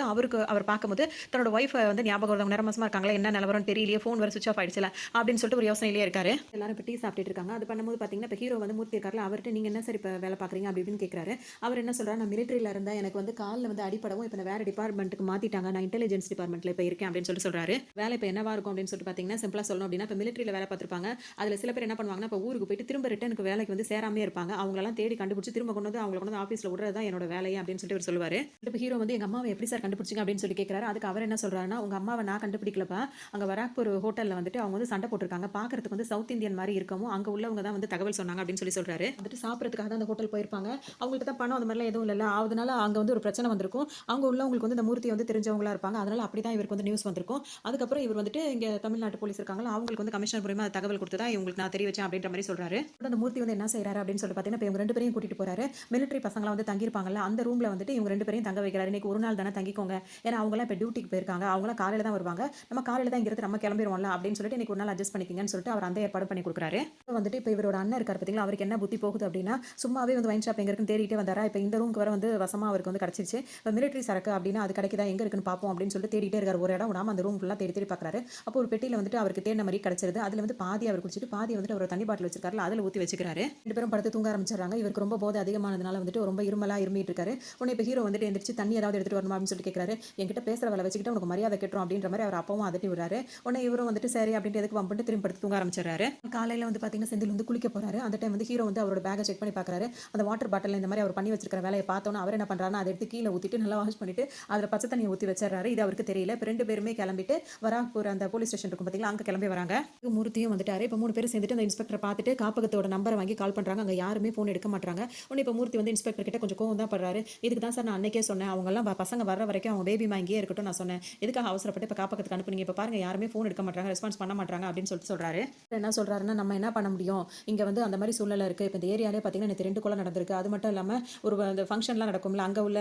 அவர் பார்க்கும்போது தன்னோட ஒய்ஃபை வந்து ஞாபகம் வருது, நேரம் மாசமாக இருக்காங்களா, என்ன நிலவரம் தெரியலையே, ஃபோன் வர சுவிச் ஆஃப் ஆயிடுச்சுல அப்படின்னு சொல்லிட்டு ஒரு யோசனையிலே இருக்காரு. எல்லாரும் இப்போ டீ சாப்பிட்டு இருக்காங்க. அது பண்ணும்போது பார்த்தீங்கன்னா இப்போ ஹீரோ வந்து மூர்த்தி இருக்காருல, அவர்கிட்ட நீங்கள் என்ன சார் இப்போ வேலை பார்க்குறீங்க அப்படின்னு கேட்குறாரு. அவர் என்ன சொல்கிறார், நான் மிலிட்டரியில் இருந்தால் எனக்கு வந்து காலில் வந்து அடிப்படவும் இப்போ வேறு டிபார்ட்மெண்ட்டுக்கு மாற்றிட்டாங்க, நான் இன்டெலிஜென்ஸ் டிபார்ட்மெண்ட்டில் இப்போ இருக்கேன் அப்படின்னு சொல்கிறாரு. வேலை இப்போ என்னவா இருக்கும் அப்படின்னு சொல்லிட்டு பார்த்தீங்கன்னா சிம்பிளாக சொல்லணும் அப்படின்னா, இப்போ மிலிட்டரியில் வேலை பார்த்துருப்பாங்க, அதில் சில பேர் என்ன பண்ணுவாங்கன்னா இப்போ ஊருக்கு போயிட்டு திரும்ப ரிட்டனுக்கு வேலைக்கு வந்து சேராமே இருப்பாங்க, அவங்களெல்லாம் தேடி கண்டுபிடிச்சி திரும்ப கொண்டு வந்து அவங்களை கொண்டு வந்து ஆஃபீஸில் விடுறது தான் என்னோட வேலையை அப்படின்னு சொல்லிட்டு அவர் சொல்லுவார். இப்போ ஹீரோ வந்து எங்கள் அம்மாவை எப்படி சார் கண்டுபிடிச்சிங்க அப்படின்னு சொல்லி கேட்குறாரு. அதுக்கு அவர் என்ன சொல்கிறாருன்னா, உங்கள் அம்மாவை நான் கண்டுபிடிக்கலப்பா, அங்கே வராக்பூர் ஹோட்டலில் வந்துட்டு அவங்க வந்து சண்டை போட்டிருக்காங்க, பார்க்கறதுக்கு வந்து சவுத் இந்தியன் மாதிரி இருக்கவும் அங்கே உள்ளவங்க தான் வந்து தகவல் சொன்னாங்க அப்படின்னு சொல்கிறாரு. வந்துட்டு சாப்பிட்றதுக்காக தான் அந்த ஹோட்டல் போயிருப்பாங்க, அவங்கள்ட்ட தான் பணம் அந்த மாதிரிலாம் எதுவும் இல்லை, அதனால அங்கே வந்து ஒரு பிரச்சனை வந்திருக்கும், அங்கே உள்ளவங்களுக்கு வந்து இந்த மூர்த்தி வந்து தெரிஞ்சவங்களா இருப்பாங்க, அதனால அப்படி தான் இவருக்கு வந்து நியூஸ் வந்திருக்கும். அதுக்கப்புறம் இவர் வந்துட்டு இங்கே தமிழ்நாட்டு போலீஸ் இருக்காங்களா, அவங்களுக்கு வந்து கமிஷனர் மூலமா தகவல் கொடுத்ததா இவங்களுக்கு நான் தெரிய வச்சேன் அப்படின்ற மாதிரி சொல்கிறாரு. அந்த மூர்த்தி வந்து என்ன செய்கிறாரு அப்படின்னு சொல்லிட்டு பார்த்தீங்கன்னா, இப்போ இவங்க 2 பேரையும் கூட்டிட்டு போறாரு. மிலிட்டரி பசங்களை வந்து தங்கியிருப்பாங்கல்ல அந்த ரூம்ல வந்துட்டு இவங்க 2 பேரையும் தங்க வைக்கிறாரு. இன்னைக்கு ஒரு நாள் தானே தங்கிக்கோங்க, ஏன்னா அவங்களாம் இப்போ டியூட்டிக்கு போயிருக்காங்க, அவங்களாம் காலையில் தான் வருவாங்க, நம்ம காலையில் தான் இங்கிருந்து நம்ம கிளம்பிடுவோம்ல அப்படின்னு சொல்லிட்டு இன்னைக்கு ஒரு நாள் அட்ஜஸ்ட் பண்ணிக்கிங்கன்னு சொல்லிட்டு அவர் அந்த ஏற்பாடு பண்ணி கொடுக்குறாரு. வந்துட்டு இப்போ இவரோட அண்ணன் இருக்கார் பார்த்தீங்களா, அவருக்கு என்ன புத்தி போகுது அப்படின்னா, சும்மாவே வந்து வைன் ஷாப் எங்க இருக்குன்னு தேடிட்டே வந்தாரா, இப்போ இந்த ரூமுக்கு வர வந்து வசமா அவருக்கு வந்து கிடைச்சிருச்சு, இப்போ மிலிட்டரி சரக்கு அப்படின்னா அது கிடைக்குதா எங்க இருக்குன்னு பார்ப்போம் அப்படின்னு சொல்லிட்டு தேடிட்டே இருக்காரு. ஒரு இடம் விடாம அந்த ரூம் ஃபுல்லாக தேடி தேடி பார்க்குறாரு. அப்போ ஒரு பெட்டியில் வந்துட்டு அவருக்கு தேடின மாதிரி கிடைச்சிருது. அதில் வந்து பாதி அவர் குடிச்சிட்டு பாதி வந்துட்டு அவர் தண்ணி பாட்டில் வச்சிருக்காரு, அதில் ஊற்றி வச்சுக்கிறாரு. 2 பேரும் படுத்து தூங்க ஆரம்பிச்சிடறாங்க. இவருக்கு ரொம்ப போதை அதிகமானதுனால வந்துட்டு ரொம்ப இருமிட்டு இருக்காரு. உடனே இப்போ ஹீரோ வந்துட்டு எந்திரிச்சு தண்ணி ஏதாவது எடுத்துட்டு வரணும் அப்படின்னு சொல்லிட்டு கேட்குறாரு. என்கிட்ட பேசுற வேலை வச்சுக்கிட்டு உனக்கு மரியாதை கெட்டுரும் அப்படின்ற மாதிரி அவர் அப்பவும் அதட்டி விடுறாரு. உடனே இவரும் வந்துட்டு சரி அப்படின்ட்டு எதுக்கு வம்பிட்டு திரும்பி படுத்து தூங்க ஆரம்பிச்சிடறாரு. காலையில் வந்து பார்த்தீங்கன்னா செந்தில் வந்து குளிக்க போறாரு. அந்த டைம் வந்து ஹீரோ வந்து அவரோட பேக்கை செக் பண்ணி பார்க்குறாரு. அந்த வாட்டர் பாட்டில் இந்த மாதிரி அவர் பண்ணி வச்சிருக்கிற வேலையை பார்த்தோன்னா அவர் என்ன பண்ணுறாருன்னா அதை எடுத்து கீழே ஊற்றிட்டு நல்லா வாஷ் பண்ணிட்டு அதில் பச்சை தண்ணியை ஊற்றி வச்சிடறாரு. இது அவருக்கு தெரியல. இப்போ 2 பேருமே கிளம்பிட்டு வராக்பூர் அந்த போலீஸ் ஸ்டேஷன் இருக்கும் பார்த்தீங்களா, அங்கே கிளம்பி வராங்க. மூர்த்தியும் வந்துட்டாரு. இப்போ 3 பேரும் சேர்ந்துட்டு அந்த இன்ஸ்பெக்டரை பார்த்துட்டு காப்பகத்தோட நம்பரை வாங்கி கால் பண்ணுறாங்க. அங்கே யாருமே ஃபோன் எடுக்க மாட்டாங்க. உடனே இப்போ மூர்த்தி வந்து இன்ஸ்பெக்டர் கிட்ட கொஞ்சம் கோவம் தான் படுறாரு. இதுக்கு தான் சார் நான் அன்னைக்கே சொன்னேன், அவங்கெல்லாம் பசங்க வர வரைக்கும் அவங்க பேபி இங்கேயே இருக்கட்டும் நான் சொன்னேன், எதுக்காக அவசரப்பட்டு இப்போ காப்பகத்துக்கு அனுப்புனீங்க, இப்போ பாருங்க யாருமே ஃபோன் எடுக்க மாட்டாங்க, ரெஸ்பான்ஸ் பண்ண மாட்டாங்க அப்படின்னு சொல்றாரு. என்ன சொல்றாருன்னா, நம்ம என்ன பண்ண முடியும், இங்கே வந்து அந்த மாதிரி சூழ்நிலை இருக்குது. இப்போ இந்த ஏரியாலே பார்த்தீங்கன்னா எனக்கு 2 கொலை நடந்திருக்கு. அது மட்டும் இல்லாமல் ஒரு அந்த ஃபங்க்ஷன்லாம் நடக்கும்ல, அங்கே உள்ள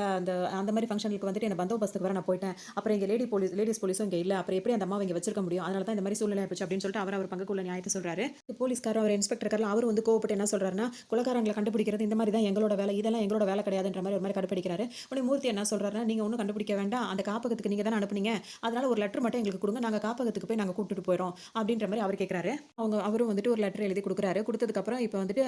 அந்த மாதிரி ஃபங்க்ஷனுக்கு வந்துட்டு என்ன பந்தோபஸ்துக்கு வர நான் போயிட்டேன். அப்புறம் இங்கே லேடிஸ் போலீஸும் இங்கே இல்லை, அப்புறம் எப்படி அந்த அம்மாவை இங்கே வச்சிருக்க முடியும், அதனால தான் இந்த மாதிரி சூழ்நிலை ஆயிடுச்சு அப்படின்னு சொல்லிட்டு அவர் பங்குக்குள்ள நியாயத்தை சொல்றாரு. போலீஸ்காரர் அவர் இன்ஸ்பெக்டர் காரில் அவர் வந்து கோவப்பட்டு என்ன சொல்றாருன்னா, குலகாரங்களை கண்டுபிடிக்கிறது இந்த மாதிரி தான் எங்களோட வேலை, இதெல்லாம் எங்களோட வேலை கிடையாதுன்ற மாதிரி ஒரு மாதிரி கண்டுபிடிக்கிறாரு. உடனே மூர்த்தி என்ன சொல்றாருன்னா, நீங்க ஒன்றும் கண்டுபிடிக்க வேண்டாம், அந்த காப்பகத்துக்கு நீங்க தான் அனுப்புனீங்க, அதனால ஒரு லெட்டர் மட்டும் எங்களுக்கு கொடுங்க, நாங்கள் காப்பகத்துக்கு போய் நாங்கள் கூட்டிட்டு போயிடும் அப்படின்ற மாதிரி அவர் கேட்குறாரு. அவரும் வந்துட்டு ஒரு லெட்டர் எழுதி கொடுக்குறாரு. கொடுத்ததுக்கப்புறம் இப்போ வந்துட்டு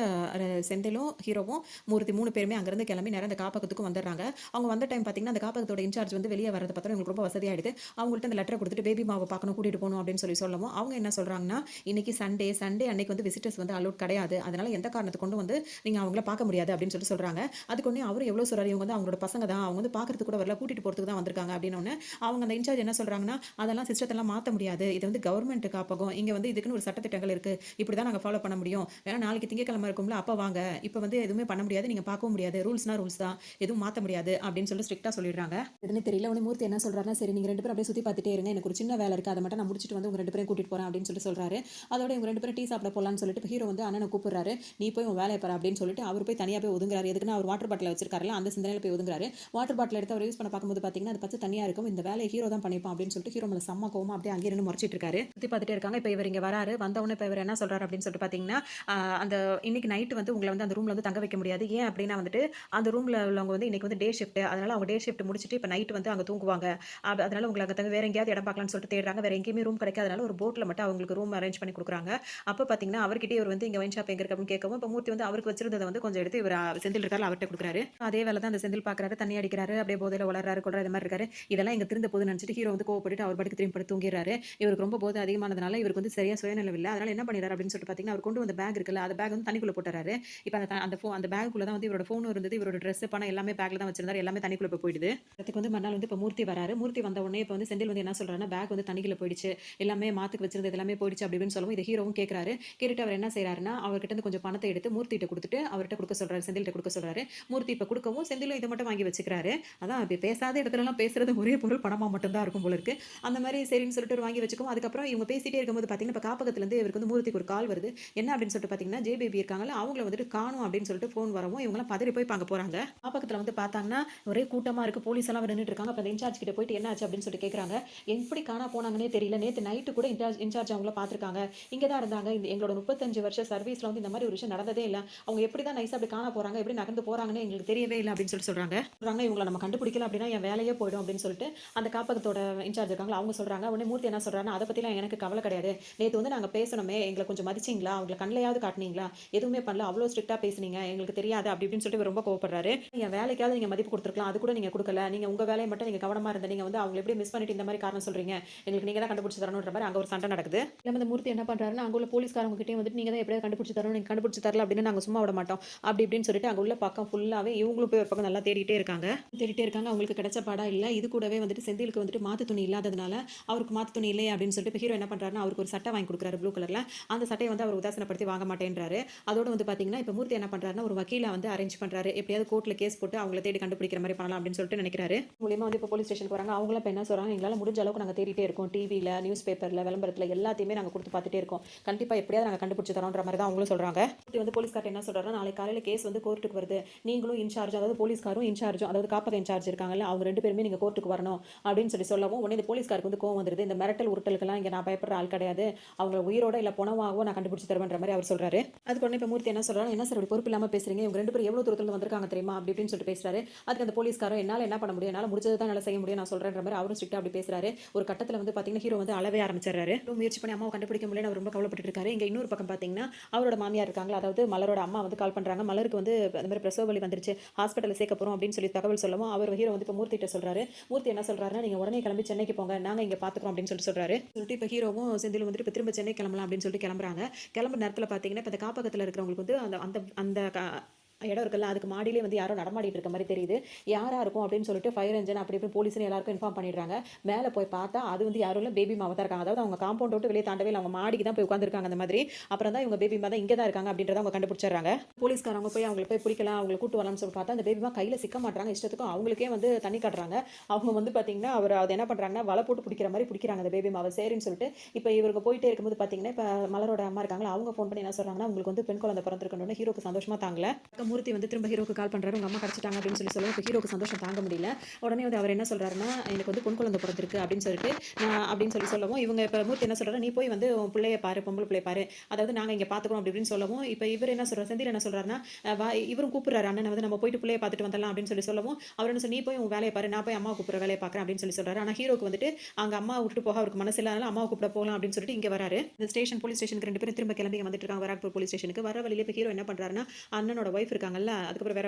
செந்திலும் ஹீரோவும் மூர்த்தி 3 பேருமே அங்கேருந்து கிளம்பி நேரம் அந்த காப்பகத்துக்கும் வந்துடுறாங்க. அவங்க வந்த டைம் பார்த்தீங்கன்னா அந்த காப்பகத்தோட இன்சார்ஜ் வந்து வெளியே வரது பார்த்தா உங்களுக்கு ரொம்ப வசதியாயிடுது. அவங்கள்ட்ட அந்த லெட்டரை கொடுத்துட்டு பேபி மாவை பார்க்கணும் கூட்டிட்டு போகணும் அப்படின்னு சொல்லவும் அவங்க என்ன சொல்றாங்கன்னா, இன்னைக்கு சண்டே அன்னைக்கு வந்து விசிட்டர்ஸ் வந்து அலோட் கிடையாது, அதனால எந்த காரணத்தை கொண்டு வந்து நீங்க அவங்கள பார்க்க முடியாது அப்படின்னு சொல்றாங்க. அதுக்கு ஒண்ணே அவரும் எவ்வளவு சொல்றாரு, இவங்க வந்து அவங்களோட பசங்க தான், அவங்க வந்து பார்க்கறதுக்கு கூட வரல, கூட்டிட்டு போறதுக்கு தான் வந்திருக்காங்க அப்படின்னு அவங்க அந்த இன்சார்ஜ் என்ன சொல்றாங்கன்னா, அதெல்லாம் சிஸ்டத்தெல்லாம் மாற்ற முடியாது, இது வந்து கவர்மெண்ட் காப்பகம், இங்க வந்து இதுக்குன்னு ஒரு சட்டத்திட்டங்கள் இருக்கு, இப்படிதான் நாங்க ஃபாலோ பண்ண முடியும், வேணா நாளைக்கு திங்கக்கிழமை இருக்கும்ல அப்ப வாங்க, இப்போ வந்து எதுவுமே பண்ண முடியாது, நீங்க பார்க்கவும் முடியாது, ரூல்ஸ்னா ரூல்ஸ் தான், எதுவும் மாற்ற முடியாது அப்படின்னு சொல்லி ஸ்ட்ரிக்டா சொல்லிடுறாங்க. எதுன்னு தெரியல. உடனே மூர்த்தி என்ன சொல்றாருன்னா, சரி நீங்க 2 பேரும் அப்படியே சுத்தி பார்த்துட்டே இருங்க, எனக்கு ஒரு சின்ன வேலை இருக்கு, அதை மட்டும் நான் முடிச்சிட்டு வந்து உங்க 2 பேரும் கூட்டிட்டு போறேன் அப்படின்னு சொல்றாரு. அதோட இவங்க 2 பேரும் டீ சாப்பிட போலான்னு சொல்லிட்டு ஹீரோ வந்து அண்ணனை கூப்பிடுறாரு. நீ போய் உன் வேலையை பாரு அப்படின்னு சொல்லிட்டு அவர் போய் தனியா போய் ஒதுங்குறாரு. எதுக்குன்னா அவர் வாட்டர் பாட்டில் வச்சிருக்காருல அந்த சிந்தனையில போய் ஒதுங்குறாரு. வாட்டர் பாட்டில் எடுத்து அவர் யூஸ் பண்ண பார்க்கும்போது பார்த்தீங்கன்னா அது பச்சை தனியா இருக்கும், இந்த வேலையை ஹீரோ தான் பண்ணிப்பான் அப்படின்னு சொல்லிட்டு ஹீரோ மேல செம்ம கோவமா அப்படியே அங்கே இருந்து முறைச்சிட்டு இருக்காரு. சுத்தி பார்த்துட்டே இருக்காங்க. இப்போ இவர் இங்க வராரு. வந்தவொடனே இப்போ இவர் என்ன சொல்றாரு அப்படின்னு சொல்லிட்டு பார்த்தீங்கன்னா, அந்த இன்னைக்கு நைட் வந்து உங்களை வந்து அந்த ரூம்ல வந்து தங்க வைக்க முடியாது. ஏன் அப்படின்னா வந்துட்டு அந்த ரூம்ல உள்ளவங்க வந்து இன்னைக்கு வந்து டே ஷிஃப்ட், அதனால அவங்க டே ஷிஃப்ட் முடிச்சுட்டு இப்போ நைட் வந்து அங்கே தூங்குவாங்க, அதனால உங்களை அங்கே தங்க வேற எங்கேயாவது இடம் பார்க்கலாம்னு சொல்லிட்டு தேடுறாங்க. வேற எங்கேயுமே ரூம் கிடைக்காதனால ஒரு போட்ல மட்டும் அவங்களுக்கு ரூம் அரேஞ்ச் பண்ணி கொடுக்குறாங்க. அப்போ பார்த்தீங்கன்னா அவர்கிட்ட இவர் வந்து இங்கே வைன் ஷாப் எங்க இருக்கு அப்படின்னு கேட்கவும் இப்போ மூர்த்தி வந்து அவருக்கு வச்சிருந்ததை வந்து கொஞ்சம் எடுத்து இவர் செந்தில் இருக்காரு அவர்கிட்ட கொடுக்குறாரு. அதே வேலை தான் அந்த செந்தில் பார்க்குறாரு, தண்ணி அடிக்கிறாரு, அப்படியே போதையில் வளர்றாரு கொள்றாரு, இது மாதிரி இருக்காரு. இதெல்லாம் இங்கே திருந்த போது நினச்சிட்டு ஹீரோ வந்து கோவப்பட்டு அவர் படுத்து திரும்பி படுத்து தூங்கிடுறாரு. இவருக்கு ரொம்ப போதை அதிகமானதுனால இவருக்கு வந்து சரியா சுயநலம் இல்லை. அதனால என்ன பண்ணிடுறாரு அப்படின்னு சொல்லிட்டு பார்த்தீங்கன்னா, அவர் கொண்டு வந்த பேக் இருக்குல்ல, அந்த பேக் வந்து தண்ணிக்குள்ள போட்டுறாரு. இப்போ அந்த பேக்குள்ள தான் வந்து இவரோட ஃபோனும் இருந்தது, இவரோட ட்ரெஸ் பணம் எல்லாமே பேக்ல தான் வச்சிருந்தாரு, எல்லாமே தண்ணிக்குள்ள போயிடுது. அதுக்கு வந்து மறுநாள் வந்து இப்போ மூர்த்தி வராரு. மூர்த்தி வந்த உடனே இப்போ வந்து செந்தில் வந்து என்ன சொல்றாருன்னா, பேக் வந்து தண்ணிக்குள்ள போயிடுச்சு, எல்லாமே மாத்துக்கு வச்சிருந்தது எல்லாமே போயிடுச்சு அப்படின்னு சொல்லவும் இதை ஹீரோ ஹீரோவும் கேட்குறாரு. கேட்டுட்டு அவர் என்ன செய்றாருன்னா, அவர்கிட்ட இருந்து கொஞ்சம் பணத்த எடுத்து மூர்த்திட்ட குடுத்துட்டு, அவர்ட்ட குடுக்க சொல்றாரு. செந்தில்ட்ட குடுக்க சொல்றாரு. மூர்த்தி இப்ப குடுக்கவும், செந்திலும் இத மட்டும் வாங்கி வச்சுக்கிறாரு. அதான் இப்ப பேசாத இடத்துலலாம் பேசுறது ஒரே பொருள் பணமா மட்டும் தான் இருக்கும் போல இருக்கு. அந்த மாரி சரின்னு சொல்லிட்டு வாங்கி வச்சுக்கவும், அதுக்கப்புறம் இவங்க பேசிட்டே இருக்கும்போது பார்த்தீங்கன்னா, இப்ப காப்பகத்துலருந்து இவருக்கு வந்து மூர்த்திக்கு ஒரு கால் வருது. என்ன அப்படின்னு சொல்லிட்டு பார்த்தீங்கன்னா, ஜே பேபி இருக்காங்கல்ல, அவங்கள வந்துட்டு காணோம் அப்படின்னு சொல்லிட்டு ஃபோன் வரவும், இவங்கலாம் பதறி போய் இப்ப அங்க போறாங்க. காப்பகத்துல வந்து பார்த்தாங்கன்னா, ஒரே கூட்டமா இருக்கு. போலீஸ் எல்லாம் நின்னுட்டு இருக்காங்க. அப்ப அந்த இன்சார்ஜ் கிட்ட போயிட்டு என்ன ஆச்சு அப்படின்னு சொல்லிட்டு கேட்குறாங்க. எப்படி காணா போனாங்கன்னே தெரியல. நேத்து நைட்டு கூட இன்சார்ஜ் அவங்கள பார்த்துருக்காங்க. இங்க தான் இருந்தாங்க. எங்களோட 35 வருஷ சர்வீஸ்ல வந்து இந்த மாரி ஒரு விஷயம் நடந்ததே இல்ல. அவங்க எப்படி தான் நைஸா அப்படி காணா போறாங்க, எப்படி நகர்ந்து போறாங்கன்னு எங்களுக்கு தெரியவே இல்ல அப்படின்னு சொல்றாங்க. இவங்கள நம்ம கண்டுபிடிக்கல அப்படின்னா என் வேலையே போயிடும் அப்படின்னு சொல்லிட்டு அந்த காப்பகத்தோட இன்சார்ஜ் இருக்காங்களா அவங்க சொல்றாங்க. உடனே மூர்த்தி என்ன சொல்றாருன்னா, அத பத்திலாம் எனக்கு கவலை கிடையாது. நேத்து வந்து நாங்க பேசணுமே, எங்கள கொஞ்சம் மதிச்சீங்களா? அவங்கள கண்லயாவது காட்டுனீங்களா? எதுவுமே பண்ணல. அவ்ளோ ஸ்ட்ரிக்ட்டா பேசுனீங்க. எங்களுக்கு தெரியாது அப்படி இப்படின்னு சொல்லிட்டு இவர் ரொம்ப கோவப்படுறாரு. என் வேலைக்காவது நீங்க மதிப்பு குடுத்துருக்கலாம். அது கூட நீங்க குடுக்கல. நீங்க உங்க வேலைய மட்டும் நீங்க கவனமா இருந்த. நீங்க வந்து அவங்கள எப்படி மிஸ் பண்ணிட்டு இந்த மாரி காரணம் சொல்றீங்க? எங்களுக்கு நீங்க தான் கண்டுபிடிச்சு தரணும்ன்ற மாரி அங்க ஒரு சண்டை நடக்குது. நம்ம இந்த மூர்த்தி என்ன பண்றாருன்னா, அங்க உள்ள போலீஸ்காரங்க கிட்டயும் வந்துட்டு நீங்க தான் எப்படியாவது கண்டுபிடிச்சு தரணும். நீங்க கண்டுபிடிச்சு தரல அப்படின்னு நாங்க சும்மா விட மாட்டோம். அப்படி இப்படின்னு சொல்லிட்டு அங்க உள்ள பக்கம் ஃபுல்லாவே இவங்களும் போய் ஒரு பக்கம் நல்லா தேடிட்டே இருக்காங்க. தேடிட்டே இருக்காங்க. அவங்களுக்கு கிடைச்ச பாடா இல்ல. இது கூடவே வந்துட்டு செந்திலுக்கு வந்துட்டு மாத்து துணி இல்லாததுனால, அவருக்கு மாத்து துணி இல்லையே அப்படின்னு சொல்லிட்டு இப்ப ஹீரோ என்ன பண்றாருன்னா, அவருக்கு ஒரு சட்டை வாங்கி குடுக்குறாரு ப்ளூ கலர்ல. அந்த சட்டைய வந்து அவர் உதாசீனப்படுத்தி வாங்க மாட்டேன்றாரு. அதோட வந்து பாத்தீங்கன்னா, இப்ப மூர்த்தி என்ன பண்றாருன்னா, ஒரு வக்கீல வந்து அரேஞ்ச் பண்றாரு. எப்படியாவது கோர்ட்ல கேஸ் போட்டு அவங்கள தேடி கண்டுபிடிக்கிற மாரி பண்ணலாம் அப்படின்னு சொல்லிட்டு நினைக்கிறாரு. மூலியமா வந்து இப்ப போலீஸ் ஸ்டேஷனுக்கு வராங்க. அவங்களும் இப்ப என்ன சொல்றாங்க, எங்களால முடிஞ்ச அளவுக்கு நாங்க தேடிட்டே இருக்கோம். டிவில, நியூஸ் பேப்பர்ல, விளம்பரத்துல எல்லாத்தையுமே நாங்க குடுத்து பாத்துட்டே இருக்கோம். கண்டிப்பா எப்படியாவது நாங்க கண்டுபிடிச்சு தரோன்ற மாரி தான் அவங்களும் சொல்றாங்க. மூர்த்தி வந்து போலீஸ்கார்ட்ட என்ன சொல்றாருன்னா, நாளைக்கு காலையில கேஸ் வந்து கோர்ட்டுக்கு வருது. நீங்களும் இன்சார்ஜ் அதாவது போலீஸ்காரும் இன்சார்ஜும் அதாவது காப்பக இன்சார்ஜ் இருக்காங்கல்ல, அவங்க 2 பேருமே நீங்க கோர்ட்டுக்கு வரணும் அப்படின்னு சொல்லவும், உடனே இந்த போலீஸ்காருக்கு வந்து கோவம் வந்துருது. இந்த மிரட்டல் உருட்டலுக்கெல்லாம் இங்க நான் பயப்படுற ஆள் கிடையாது. அவங்க உயிரோட இல்ல பொணமாவோ நான் கண்டுபிடிச்சு தருவேன்ற மாரி அவர் சொல்றாரு. அதுக்கு உடனே இப்ப மூர்த்தி என்ன சொல்றாரு, என்ன சார் இப்படி பொறுப்பு இல்லாம பேசுறீங்க? இவங்க 2 பேரும் எவ்வளவு தூரத்துல இருந்து வந்திருக்காங்க தெரியுமா? அப்படி இப்படின்னு சொல்லிட்டு பேசுறாரு. அதுக்கு அந்த போலீஸ்காரன் என்னால என்ன பண்ண முடியும்? என்னால முடிஞ்சது தான் என்னால செய்ய முடியும். நான் சொல்றேன்ற மாரி அவரும் ஸ்ட்ரிக்ட்டா அப்படி பேசுறாரு. ஒரு கட்டத்துல வந்து பாத்தீங்கன்னா, ஹீரோ வந்து அழவே ஆரம்பிச்சிடுறாரு. முயற்சி பண்ணி அம்மாவை கண்டுபிடிக்க முடியலன்னு அவர் ரொம்ப கவலைப்பட்டுட்டு இருக்காரு. இங்க இன்னொரு பக்கம் பாத்தீங்கன்னா, அவரோட மாமியார் இருக்காங்களா, அதாவது மலரோட அம்மா வந்து கால் பண்றாங்க. மலருக்கு வந்து அந்த மாதிரி பிரசவ வலி வந்துருச்சு. ஹாஸ்பிட்டல்ல சேர்க்க போறோம் அப்படின்னு சொல்லி தகவல் சொல்லவும், அவர் ஹீரோ வந்து இப்ப மூர்த்திட்ட சொல்றாரு. மூர்த்தி என்ன சொல்றாருன்னா, நீங்க உடனே கிளம்பி சென்னைக்கு போங்க. நாங்க இங்க பாத்துக்கிறோம் அப்படின்னு சொல்றாரு. சொல்லிட்டு இப்ப ஹீரோவும் செந்திலும் வந்துட்டு இப்ப திரும்ப சென்னை கிளம்பலாம் அப்படின்னு சொல்லிட்டு கிளம்புறாங்க. கிளம்புற நேரத்துல பாத்தீங்கன்னா, இப்ப இந்த காப்பகத்துல இருக்கிறவங்களுக்கு வந்து அந்த அந்த அந்த இடம் இருக்குல்ல, அதுக்கு மாடியிலே வந்து யாரோ நடமாடிட்டு இருக்க மாரி தெரியுது. யாரா இருக்கும் அப்படின்னு சொல்லிட்டு ஃபயர் என்ஜின் அப்படி இப்படி போலீஸ்னு எல்லாருக்கும் இன்ஃபார்ம் பண்ணிடுறாங்க. மேல போய் பார்த்தா அது வந்து யாரும் இல்ல, பேபி மாவா தான் இருக்காங்க. அதாவது அவங்க காம்பவுண்ட் விட்டு வெளியே தாண்டவே இல்ல. அவங்க மாடிக்கு தான் போய் உட்கார்ந்திருக்காங்க அந்த மாதிரி. அப்புறம் தான் இவங்க பேபி மா தான் இங்க தான் இருக்காங்க அப்படின்றத அவங்க கண்டுபிடிச்சிடுறாங்க. போலீஸ்காரங்க போய் அவங்கள போய் பிடிக்கலாம், அவங்கள கூட்டு வரலாம்னு சொல்லி பார்த்தா அந்த பேபி மா கையில சிக்க மாட்றாங்க. இஷ்டத்துக்கும் அவங்களுக்கே வந்து தண்ணி காட்டுறாங்க. அவங்க வந்து பார்த்தீங்கன்னா, அவர் அது என்ன பண்றாங்கன்னா, வலை போட்டு பிடிக்கிற மாரி பிடிக்கிறாங்க அந்த பேபி மாவ. சரின்னு சொல்லிட்டு இப்ப இவருக்கு போயிட்டே இருக்கும்போது பார்த்தீங்கன்னா, இப்ப மலரோட அம்மா இருக்காங்களா, அவங்க ஃபோன் பண்ணி என்ன சொல்றாங்கன்னா, உங்களுக்கு வந்து பெண் குழந்தை பிறந்திருக்குன்னு ஹீரோக்கு சந்தோஷமா தாங்கல. மூர்த்தி வந்து திரும்ப ஹீரோக்கு கால் பண்றாரு. உங்க அம்மா கிடைச்சிட்டாங்க அப்படின்னு சொல்லவும் இப்ப ஹீரோக்கு சந்தோஷம் தாங்க முடியல. உடனே வந்து அவர் என்ன சொல்றாருன்னா, எனக்கு வந்து பொன் குழந்தை பிறந்திருக்கு அப்படின்னு சொல்லிட்டு அப்படின்னு சொல்லவும் இவங்க இப்ப மூர்த்தி என்ன சொல்றாரு, நீ போய் வந்து உன் பிள்ளைய பாரு, பொம்பளை பிள்ளைய பாரு, அதாவது நாங்க இங்க பாத்துக்கிறோம் அப்படி இப்படின்னு சொல்லவும் இப்ப இவர் என்ன சொல்றாரு, செந்தில் என்ன சொல்றாருன்னா, இவரும் கூப்பிடுறாரு அண்ணனை வந்து நம்ம போயிட்டு பிள்ளைய பார்த்துட்டு வந்துடலாம் அப்படின்னு சொல்லவும் அவர் என்ன நீ போய் உன் வேலையை பாரு, நான் போய் அம்மா கூப்பிடுற வேலையை பார்க்கறேன் அப்படின்னு சொல்றாரு. ஆனா ஹீரோக்கு வந்துட்டு அங்க அம்மா விட்டுட்டு போக அவருக்கு மனசு இல்லாதனால அம்மாவை கூப்பிட போகலாம் அப்படின்னு சொல்லிட்டு இங்க வராரு. இந்த ஸ்டேஷன் போலீஸ் ஸ்டேஷனுக்கு 2 பேரும் திரும்ப கிளம்பி வந்துட்டு இருக்காங்க. வராக்பூர் போலீஸ் ஸ்டேஷனுக்கு வர வழியில இப்ப ஹீரோ என்ன பண்றாருன்னா, அண்ணனோட ஒய்ஃப் இருக்காங்கல்ல, அதுக்கப்புறம் வேற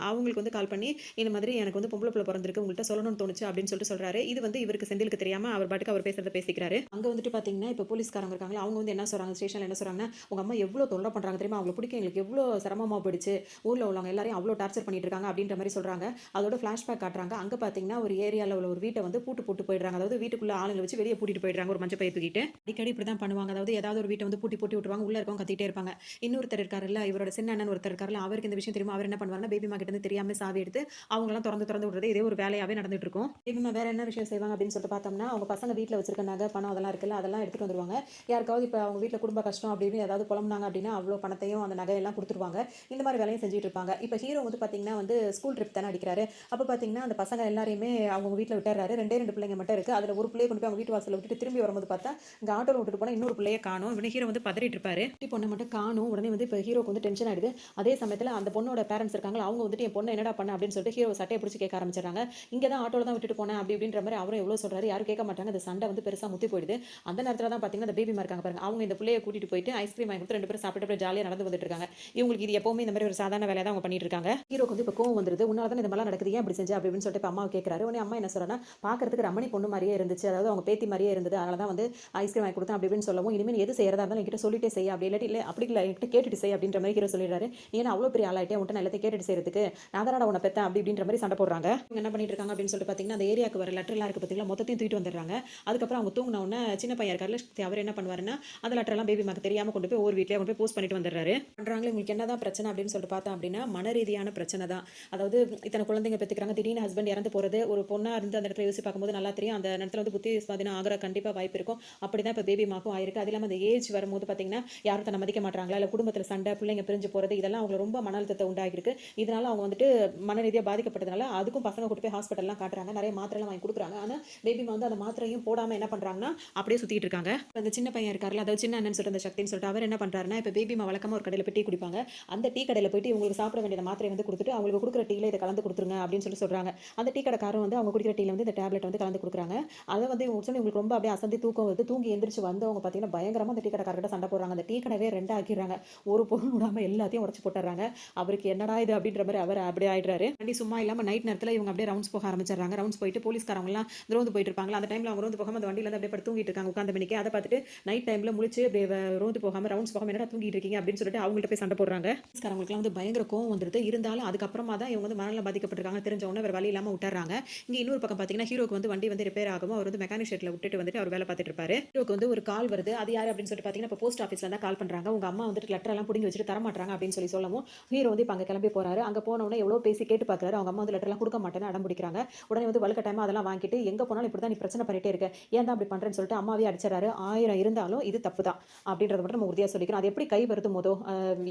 அவங்களுக்கு வந்து கால் பண்ணி இந்த மாதிரி எனக்கு வந்து பொம்பளை பிள்ளை பிறந்திருக்கு, உங்கள்கிட்ட சொல்லணும்னு தோணுச்சு அப்படின்னு சொல்லிட்டு சொல்றாரு. இது வந்து இவருக்கு செந்திலுக்கு தெரியாம அவர் பாட்டுக்கு அவர் பேசுறத பேசிக்கிறாரு. அங்க வந்துட்டு பாத்தீங்கன்னா இப்ப போலீஸ்காரங்க இருக்காங்களா, அவங்க வந்து என்ன சொல்றாங்க, ஸ்டேஷன்ல என்ன சொல்றாங்கன்னா, உங்க அம்மா எவ்வளவு தொல்லை பண்றாங்க தெரியுமா, அவங்களை பிடிக்க எங்களுக்கு எவ்வளவு சிரமமா போயிடுச்சு, ஊர்ல உள்ளவங்க எல்லாரையும் அவ்வளவு டார்ச்சர் பண்ணிட்டு இருக்காங்க அப்படின்ற மாதிரி சொல்றாங்க. அதோட பிளாஷ்பேக் காட்டுறாங்க. அங்க பாத்தீங்கன்னா ஒரு ஏரியால உள்ள ஒரு வீட்டை வந்து பூட்டு போட்டு போயிடுறாங்க. அதாவது வீட்டுக்குள்ள ஆளுங்களை வச்சு வெளியே பூட்டிட்டு போயிடுறாங்க ஒரு மஞ்சள் பை தூக்கிட்டு. அடிக்கடி இப்படிதான் பண்ணுவாங்க. அதாவது ஏதாவது ஒரு வீட்டை வந்து பூட்டி போட்டு விட்டுருவாங்க. உள்ள இருக்கவங்க கத்திட்டே இருப்பாங்க. இன்னொருத்தர் இருக்காருல்ல, இவரோட சின்ன அண்ணன் ஒருத்தர் இருக்காருல்ல, அவருக்கு இந்த விஷயம் தெரியுமா, அவர் என்ன பண்ணுவாருன்னா, பேபி மா கிட்ட இருந்து தெரியாம சாவி எடுத்து அவங்கலாம் திறந்து விடுறது இதே ஒரு வேலையாவே நடந்துட்டு இருக்கும். இவங்க வேற என்ன விஷயம் செய்வாங்க அப்படின்னு சொல்லிட்டு பார்த்தோம்னா, அவங்க பசங்க வீட்ல வச்சிருக்க நகை, பணம் அதெல்லாம் இருக்குல்ல, அதெல்லாம் எடுத்துட்டு வந்துருவாங்க. யாருக்காவது இப்ப அவங்க வீட்ல குடும்ப கஷ்டம் அப்படின்னு ஏதாவது புலம்புனாங்க அப்படின்னா, அவ்வளோ பணத்தையும் அந்த நகையெல்லாம் குடுத்துருவாங்க. இந்த மாதிரி வேலையும் செஞ்சுட்டு இருப்பாங்க. இப்ப ஹீரோ வந்து பார்த்தீங்கன்னா வந்து ஸ்கூல் ட்ரிப் தானே அடிக்கிறாரு. அப்ப பார்த்தீங்கன்னா அந்த பசங்க எல்லாரையுமே அவங்க வீட்ல விட்டுறாரு. 2 பிள்ளைங்க மட்டும் இருக்கு. அதுல ஒரு பிள்ளைய கொண்டு போய் அவங்க வீட்டு வாசல்ல விட்டுட்டு திரும்பி வரும்போது பார்த்தா, இங்க ஆட்டோல விட்டுட்டு போனா இன்னொரு பிள்ளைய காணோம். இவனே ஹீரோ வந்து பதறிட்டு இருப்பாரு. குட்டி பொண்ணை மட்டும் காணோம். உடனே வந்து இப்ப ஹீரோக்கு வந்து டென்ஷன் ஆயிடுது. அதே சமயத்துல அந்த பொண்ணோட பேரண்ட்ஸ் இருக்காங்க, அவங்க வந்துட்டு என் பொண்ணை என்னடா பண்ண அப்படின்னு சொல்லிட்டு ஹீரோ சட்டையை பிடிச்சி கேட்க ஆரம்பிச்சிடறாங்க. இங்க தான் ஆட்டோல தான் விட்டுட்டு போனேன் அப்படி இப்படின்ற மாதிரி அவரும் எவ்வளவு சொல்றாரு, யாரும் கேட்க மாட்டாங்க. அந்த சண்டை வந்து பெருசா முத்தி போயிடுது. அந்த நேரத்துல தான் பாத்தீங்கன்னா அந்த பேபி மா இருக்காங்க பாருங்க, அவங்க இந்த பிள்ளையை கூட்டிட்டு போயிட்டு ஐஸ்கிரீம் வாங்கி கொடுத்து 2 பேரும் சாப்பிட்டு அப்படியே ஜாலியா நடந்து வந்துட்டு இருக்காங்க. இவங்களுக்கு இது எப்பவுமே இந்த மாதிரி ஒரு சாதாரண வேலையை தான் அவங்க பண்ணிட்டு இருக்காங்க. ஹீரோக்கு வந்து இப்ப கோவம் வந்துருது. உன்னால தான் இந்த மாதிரிலாம் நடக்குது, ஏன் இப்படி செஞ்ச அப்படி அப்படின்னு சொல்லிட்டு அம்மாவை கேட்கறாரு. உடனே அம்மா என்ன சொல்றாங்கன்னா, பாக்குறதுக்கு ரமணி பொண்ணு மாதிரியே இருந்துச்சு, அதாவது அவங்க பேத்தி மாதிரியே இருந்தது, அதனால தான் வந்து ஐஸ்கிரீம் வாங்கி கொடுத்தேன் அப்படி இப்படின்னு சொல்லவும், இனிமேல் எது செய்யறதா இருந்தாலும் என்கிட்ட சொல்லிட்டே செய்ய, அப்படி இல்லாட்டி இல்ல அப்படி இல்லை என்கிட்ட கேட்டுட்டு செய் அப்படின்ற மாதிரி ஹீரோ சொல்லிடுறாரு. ஏன்னா அவ்வளவு பெரிய ஆளாயிட்டே உன்ட்ட எல்லாத்தையும் கேட்டுட்டு செய்யறதுக்கு நான் தானடா உன்னை பெத்தேன் அப்படி இப்படின்ற மாதிரி சண்டை போடுறாங்க. இவங்க என்ன பண்ணிட்டு இருக்காங்க அப்படின்னு சொல்லிட்டு பார்த்தீங்கன்னா, அந்த ஏரியாவுக்கு வர லெட்டர்லாம் இருக்கு பார்த்தீங்களா, மொத்தத்தையும் தூக்கிட்டு வந்துடுறாங்க. அதுக்கப்புறம் அவங்க தூங்கின உடனே சின்ன பையன் இருக்காருல்ல சக்தி, அவர் என்ன பண்ணுவாருன்னா, அந்த லெட்டர்லாம் பேபி மாக்கு தெரியாம கொண்டு போய் ஒவ்வொரு வீட்லயே கொண்டு போய் போஸ்ட் பண்ணிட்டு வந்துடுறாரு. பண்றாங்களே உங்களுக்கு என்னதான் பிரச்சனை அப்படின்னு சொல்லிட்டு பார்த்தா அப்படின்னா, மன ரீதியான பிரச்சனை தான். அதாவது இத்தனை குழந்தைங்க பெற்றுக்கிறாங்க, திடீர்னு ஹஸ்பண்ட் இறந்து போறது ஒரு பொண்ணா இருந்து அந்த இடத்துல யோசிச்சு பார்க்கும்போது நல்லா தெரியும். அந்த நேரத்தில் வந்து புத்தி சுவாதீனம் ஆகிற கண்டிப்பாக வாய்ப்பு இருக்கும். அப்படிதான் இப்போ பேபி மாக்கும் ஆயிருக்கு. அது இல்லாமல் அந்த ஏஜ் வரும்போது பார்த்தீங்கன்னா, யாரும் தன்னை மதிக்க மாட்டாங்களா, இல்லை குடும்பத்தில் சண்டை, பிள்ளைங்க பிரிஞ்சு போகிறது, இதெல்லாம் அவங்க ரொம்ப மன அழுத்தத்தை உண்டாகிருக்கு. இதனால அவங்க வந்துட்டு மன ரீதியாக பாதிக்கப்பட்டதுனால அதுக்கும் பசங்க கூட்டு போய் ஹாஸ்பிட்டல்லாம் காட்டுறாங்க, நிறைய மாத்திரைலாம் வாங்கி கொடுக்குறாங்க. ஆனால் பேபி வந்து அந்த மாத்திரையும் போடாமல் என்ன பண்ணுறாங்கன்னா அப்படியே சுற்றிட்டு இருக்காங்க. அந்த சின்ன பையன் இருக்காருல்ல, அதாவது சின்ன அண்ணன் சொல்லிட்டு அந்த சக்தின்னு சொல்லிட்டு அவர் என்ன பண்ணுறாருன்னா, இப்போ பேபி வழக்கமாக ஒரு கடையில் போய் டீ குடிப்பாங்க. அந்த டீ கடையில் போயிட்டு இவங்களுக்கு சாப்பிட வேண்டிய மாத்திரை வந்து கொடுத்துட்டு அவங்களுக்கு கொடுக்குற டீல இதை கலந்து கொடுத்துருங்க அப்படின்னு சொல்லி சொல்கிறாங்க. அந்த டீ கடைக்காரன் வந்து அவங்க குடிக்கிற டீல வந்து இந்த டேப்லெட் வந்து கலந்து கொடுக்குறாங்க. அதை வந்து இவங்க சொல்லி உங்களுக்கு ரொம்ப அப்படியே அசந்தி தூக்கம் வருது. தூங்கி எந்திரிச்சு வந்தவங்க பார்த்தீங்கன்னா பயங்கரமாக அந்த டீ கடைக்காரர்கிட்ட சண்டை போடுறாங்க. அந்த டீ கடவே ரெண்டு ஆக்கிடுறாங்க. ஒரு பொருள் விடாமல் எல்லாத்தையும் உடச்சு போட்டுறாங்க. அவருக்கு என்னடா இது அப்படின்ற மாதிரி அவர் அப்படியே ஆயிடுறாரு. வண்டி சும்மா இல்லாமல் நைட் நேரத்தில் இவங்க அப்படியே ரவுண்ட்ஸ் போக ஆரம்பிச்சிடுறாங்க. ரவுண்ட்ஸ் போயிட்டு போலீஸ்காரங்களாம் ரோந்து போயிட்டு இருப்பாங்க. அந்த டைமில் அவங்க ரோந்து போகாமல் அந்த வண்டியில் அப்படியே படுத்து தூங்கிட்டு இருக்காங்க உட்காந்த மணிக்கு. அதை பார்த்துட்டு நைட் டைமில் முழிச்சு அப்படியே ரோந்து போகாமல் ரவுண்ட்ஸ் போகாமல் என்னடா தூங்கிட்டு இருக்கீங்க அப்படின்னு சொல்லிட்டு அவங்கள்ட்ட போய் சண்டை போடுறாங்க. போலீஸ்காரங்களுக்குலாம் வந்து பயங்கர கோவம் வந்துருது. இருந்தாலும் அதுக்கப்புறமா தான் இவங்க வந்து மனநலம் பாதிக்கப்பட்டிருக்காங்க தெரிஞ்ச உடனே வேறு வழி இல்லாமல் விட்டுறாங்க. இங்கே இன்னொரு பக்கம் பார்த்தீங்கன்னா, ஹீரோக்கு வந்து வண்டி வந்து ரிப்பேர் ஆகும். அவர் வந்து மெக்கானிக் ஷெட்ல விட்டுட்டு வந்துட்டு அவர் வேலை பார்த்துட்டு இருப்பாரு. ஹீரோக்கு வந்து ஒரு கால் வருது. அது யார் அப்படின்னு சொல்லிட்டு பார்த்தீங்கன்னா, இப்போ போஸ்ட் ஆஃபீஸ்ல தான் கால் பண்றாங்க. உங்க அம்மா வந்துட்டு லெட்டர் எல்லாம் புடிங்கி வச்சுட்டு தர மாட்டாங்க அப்படின்னு சொல்லவும் ஹீரோ வந்து இப்போ அங்கே கிளம்பி போறாரு. அங்கே போன உடனே எவ்வளோ பேசி கேட்டு பார்க்குறாரு. அவங்க அம்மா வந்து லெட்டர் எல்லாம் கொடுக்க மாட்டேன்னு அடம் பிடிக்கிறாங்க. உடனே வந்து வலுக்கட்டாயமா அதெல்லாம் வாங்கிட்டு எங்க போனாலும் இப்படி தான் நீ பிரச்சனை பண்ணிட்டே இருக்க, ஏன் தான் அப்படி பண்றேன்னு சொல்லிட்டு அம்மாவே அடிச்சிடறாரு. 1000 இருந்தாலும் இது தப்பு தான் அப்படின்றத மட்டும் நம்ம உறுதியாக சொல்லிக்கிறோம். அது எப்படி கை வருது போதோ,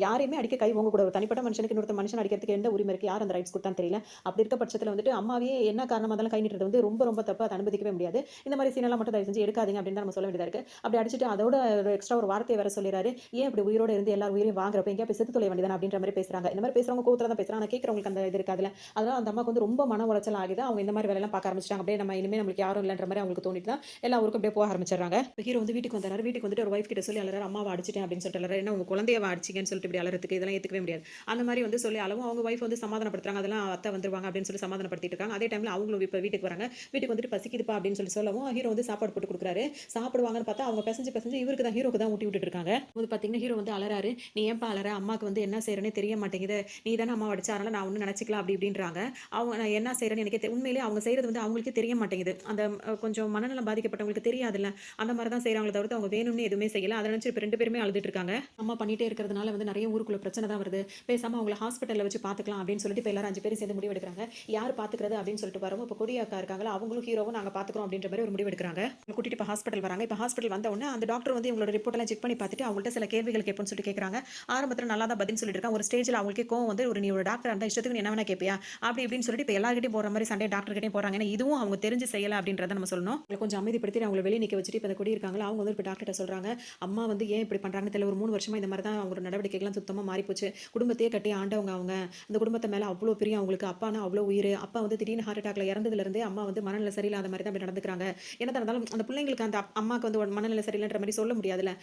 யாரையுமே அடிக்க கை உங்க கூட ஒரு தனிப்பட்ட மனுஷனுக்கு இன்னொரு மனுஷன் அடிக்கிறதுக்கு எந்த உரிமை இருக்கு, யார் அந்த ரைட்ஸ் கொடுத்தான்னு தெரியல. அப்படி இருக்க பட்சத்தில் வந்துட்டு அம்மாவே என்ன காரணமாக இருந்தாலும் கை நீட்டுறது வந்து ரொம்ப ரொம்ப தப்பு. அதை அனுமதிக்கவே முடியாது. இந்த மாதிரி சீனெல்லாம் மட்டும் தயவு செஞ்சு எடுக்காதீங்க அப்படின்னு தான் நம்ம சொல்ல வேண்டியதா இருக்கு. அப்படி அடிச்சுட்டு அதோட எக்ஸ்ட்ரா ஒரு வார்த்தையை வேற சொல்லிடுறாரு. ஏன் இப்படி உயிரோட இருந்து எல்லாரும் உயிரையும் வாங்குறப்ப எங்கேயா போய் செத்து தொலை வேண்டியதான் அப்படின்ற மாதிரி பேசுறாங்க. இந்த மாதிரி பேசுறவங்க கோவத்துல தான் பேசுறாங்க. கேட்கறவங்களுக்கு அந்த இது இருக்காதுல. அதனால அந்த அம்மாக்கு வந்து ரொம்ப மன உளைச்சல் ஆகுது. அவங்க இந்த மாதிரி வேலையெல்லாம் பார்க்க ஆரம்பிச்சிட்டாங்க. அப்படியே நம்ம இனிமே நம்மளுக்கு யாரும் இல்லைன்ற மாதிரி அவங்களுக்கு தோணிட்டு தான் எல்லா ஊருக்கும் அப்படியே போக ஆரம்பிச்சிடுறாங்க. ஹீரோ வந்து வீட்டுக்கு வந்தாரு. வீட்டுக்கு வந்துட்டு ஒரு வைஃப் கிட்ட சொல்லி அலறாரு, அம்மாவை அடிச்சிட்டேன் அப்படின்னு சொல்லிட்டு அலறாரு. என்ன உங்க குழந்தையவா அடிச்சிங்கன்னு சொல்லிட்டு இப்படி அலறதுக்கு இதெல்லாம் ஏத்துக்கவே முடியாது. அந்த மாதிரி வந்து சொல்லி அளவும் அவங்க வைஃப் வந்து சமாதானப்படுத்துறாங்க. அதெல்லாம் அத்தை வந்துருவாங்க அப்படின்னு சொல்லி சமாதானப்படுத்திட்டு இருக்காங்க. அதே டைம்ல அவங்களும் இப்போ வீட்டுக்கு வராங்க. வீட்டுக்கு வந்துட்டு பசிக்குதுப்பா அப்படின்னு சொல்லவும் ஹீரோ வந்து சாப்பாடு போட்டு கொடுக்குறாரு. சாப்பிடுவாங்கன்னு பார்த்தா அவங்க பிசைஞ்சு இவருக்கு தான் ஹீரோக்கு தான் ஊட்டி விட்டுட்டு இருக்காங்க. வந்து பார்த்தீங்கன்னா ஹீரோ வந்து அலறாரு. நீ ஏன்பா அலற, அம்மாக்கு வந்து என்ன செய்யறேன்னு தெரிய மாட்டேங்குது, நீ தானே அம்மா அடிச்சா, அதனால நான் ஒன்றும் நினச்சிக்கலாம் அப்படி இப்படின்றாங்க. அவங்க நான் என்ன செய்யறேன்னு எனக்கு உண்மையிலேயே அவங்க செய்யறது வந்து அவங்களுக்கே தெரிய மாட்டேங்குது. அந்த கொஞ்சம் மனநலம் பாதிக்கப்பட்டவங்களுக்கு தெரியாதுல்ல, அந்த மாதிரி தான் செய்யறாங்களே தவிர்த்து அவங்க வேணும்னு எதுவுமே செய்யல. அதை நினச்சி இப்போ 2 பேருமே அழுதுட்டு இருக்காங்க. அம்மா பண்ணிட்டே இருக்கிறதுனால வந்து நிறைய ஊருக்குள்ள பிரச்சனை தான் வருது. பேசாம அவங்கள ஹாஸ்பிட்டலில் வச்சு பார்த்துக்கலாம் அப்படின்னு சொல்லிட்டு இப்போ எல்லாரும் 5 பேரும் சேர்ந்து முடிவு எடுக்கிறாங்க. யார் பார்த்துக்கிறது அப்படின்னு சொல்லிட்டு வரவும் இப்போ கொடியாக்கா இருக்காங்களா, அவங்களும் ஹீரோவும் நாங்கள் பார்த்துக்கிறோம் அப்படின்ற மாதிரி ஒரு முடிவு எடுக்கிறாங்க. கூட்டிட்டு இப்போ ஹாஸ்பிட்டல் வராங்க. இப்போ ஹாஸ்பிட்டல் வந்த உடனே அந்த டாக்டர் வந்து இவங்களோட ரிப்போர்ட் எல்லாம் செக் பண்ணி பார்த்துட்டு அவங்கள்ட்ட சில கேள்விகள் கேட்போம்னு சொல்லிட்டு கேட்குறாங்க. ஆரம்பத்தில் நல்லா தான் பதில் சொல்லிட்டு இருக்காங்க. ஒரு ஸ்டேஜில் அவங்களுக்கே கோவம் வந்து நீ ஒரு டாக்டர் அந்த இஷ்டத்துக்கு நீ என்ன வேணா கேட்பியா அப்படி இப்படின்னு சொல்லிட்டு இப்போ எல்லார்கிட்டையும் போகிற மாதிரி சண்டே டாக்டர் கிட்டே போகிறாங்க. ஏன்னா இதுவும் அவங்க தெரிஞ்சு செய்யலை அப்படின்றத நம்ம சொல்லணும். கொஞ்சம் அமைதிப்படுத்தி அவங்களை வெளியே நிற்க வச்சுட்டு இப்போ அந்த கொடி இருக்காங்களா, அவங்க வந்து இப்போ டாக்டர்கிட்ட சொல்கிறாங்க, அம்மா வந்து ஏன் இப்படி பண்ணுறாங்கன்னு தெரியல, ஒரு 3 வருஷமா இந்த மாதிரி தான் அவங்க நடவடிக்கைகள்லாம் சுத்தமாக மாறிப்போச்சு. குடும்பத்தையே கட்டி ஆண்டவங்க அவங்க, அந்த குடும்பத்தை மேலே அவ்வளோ பெரிய அவங்களுக்கு அப்பானா அவ்வளோ உயிர். அப்பா வந்து திடீர்னு ஹார்ட் அட்டாக்ல இறந்ததுலேருந்தே அம்மா வந்து மனநிலை சரியில்லாத மாதிரி தான் அப்படி நடந்துக்கிறாங்க. என்ன இருந்தாலும் அந்த பிள்ளைங்களுக்கு அந்த அம்மாவுக்கு வந்து மனநிலை சரியில்லைன்ற மாதிரி சொல்ல முடியாதுல்ல,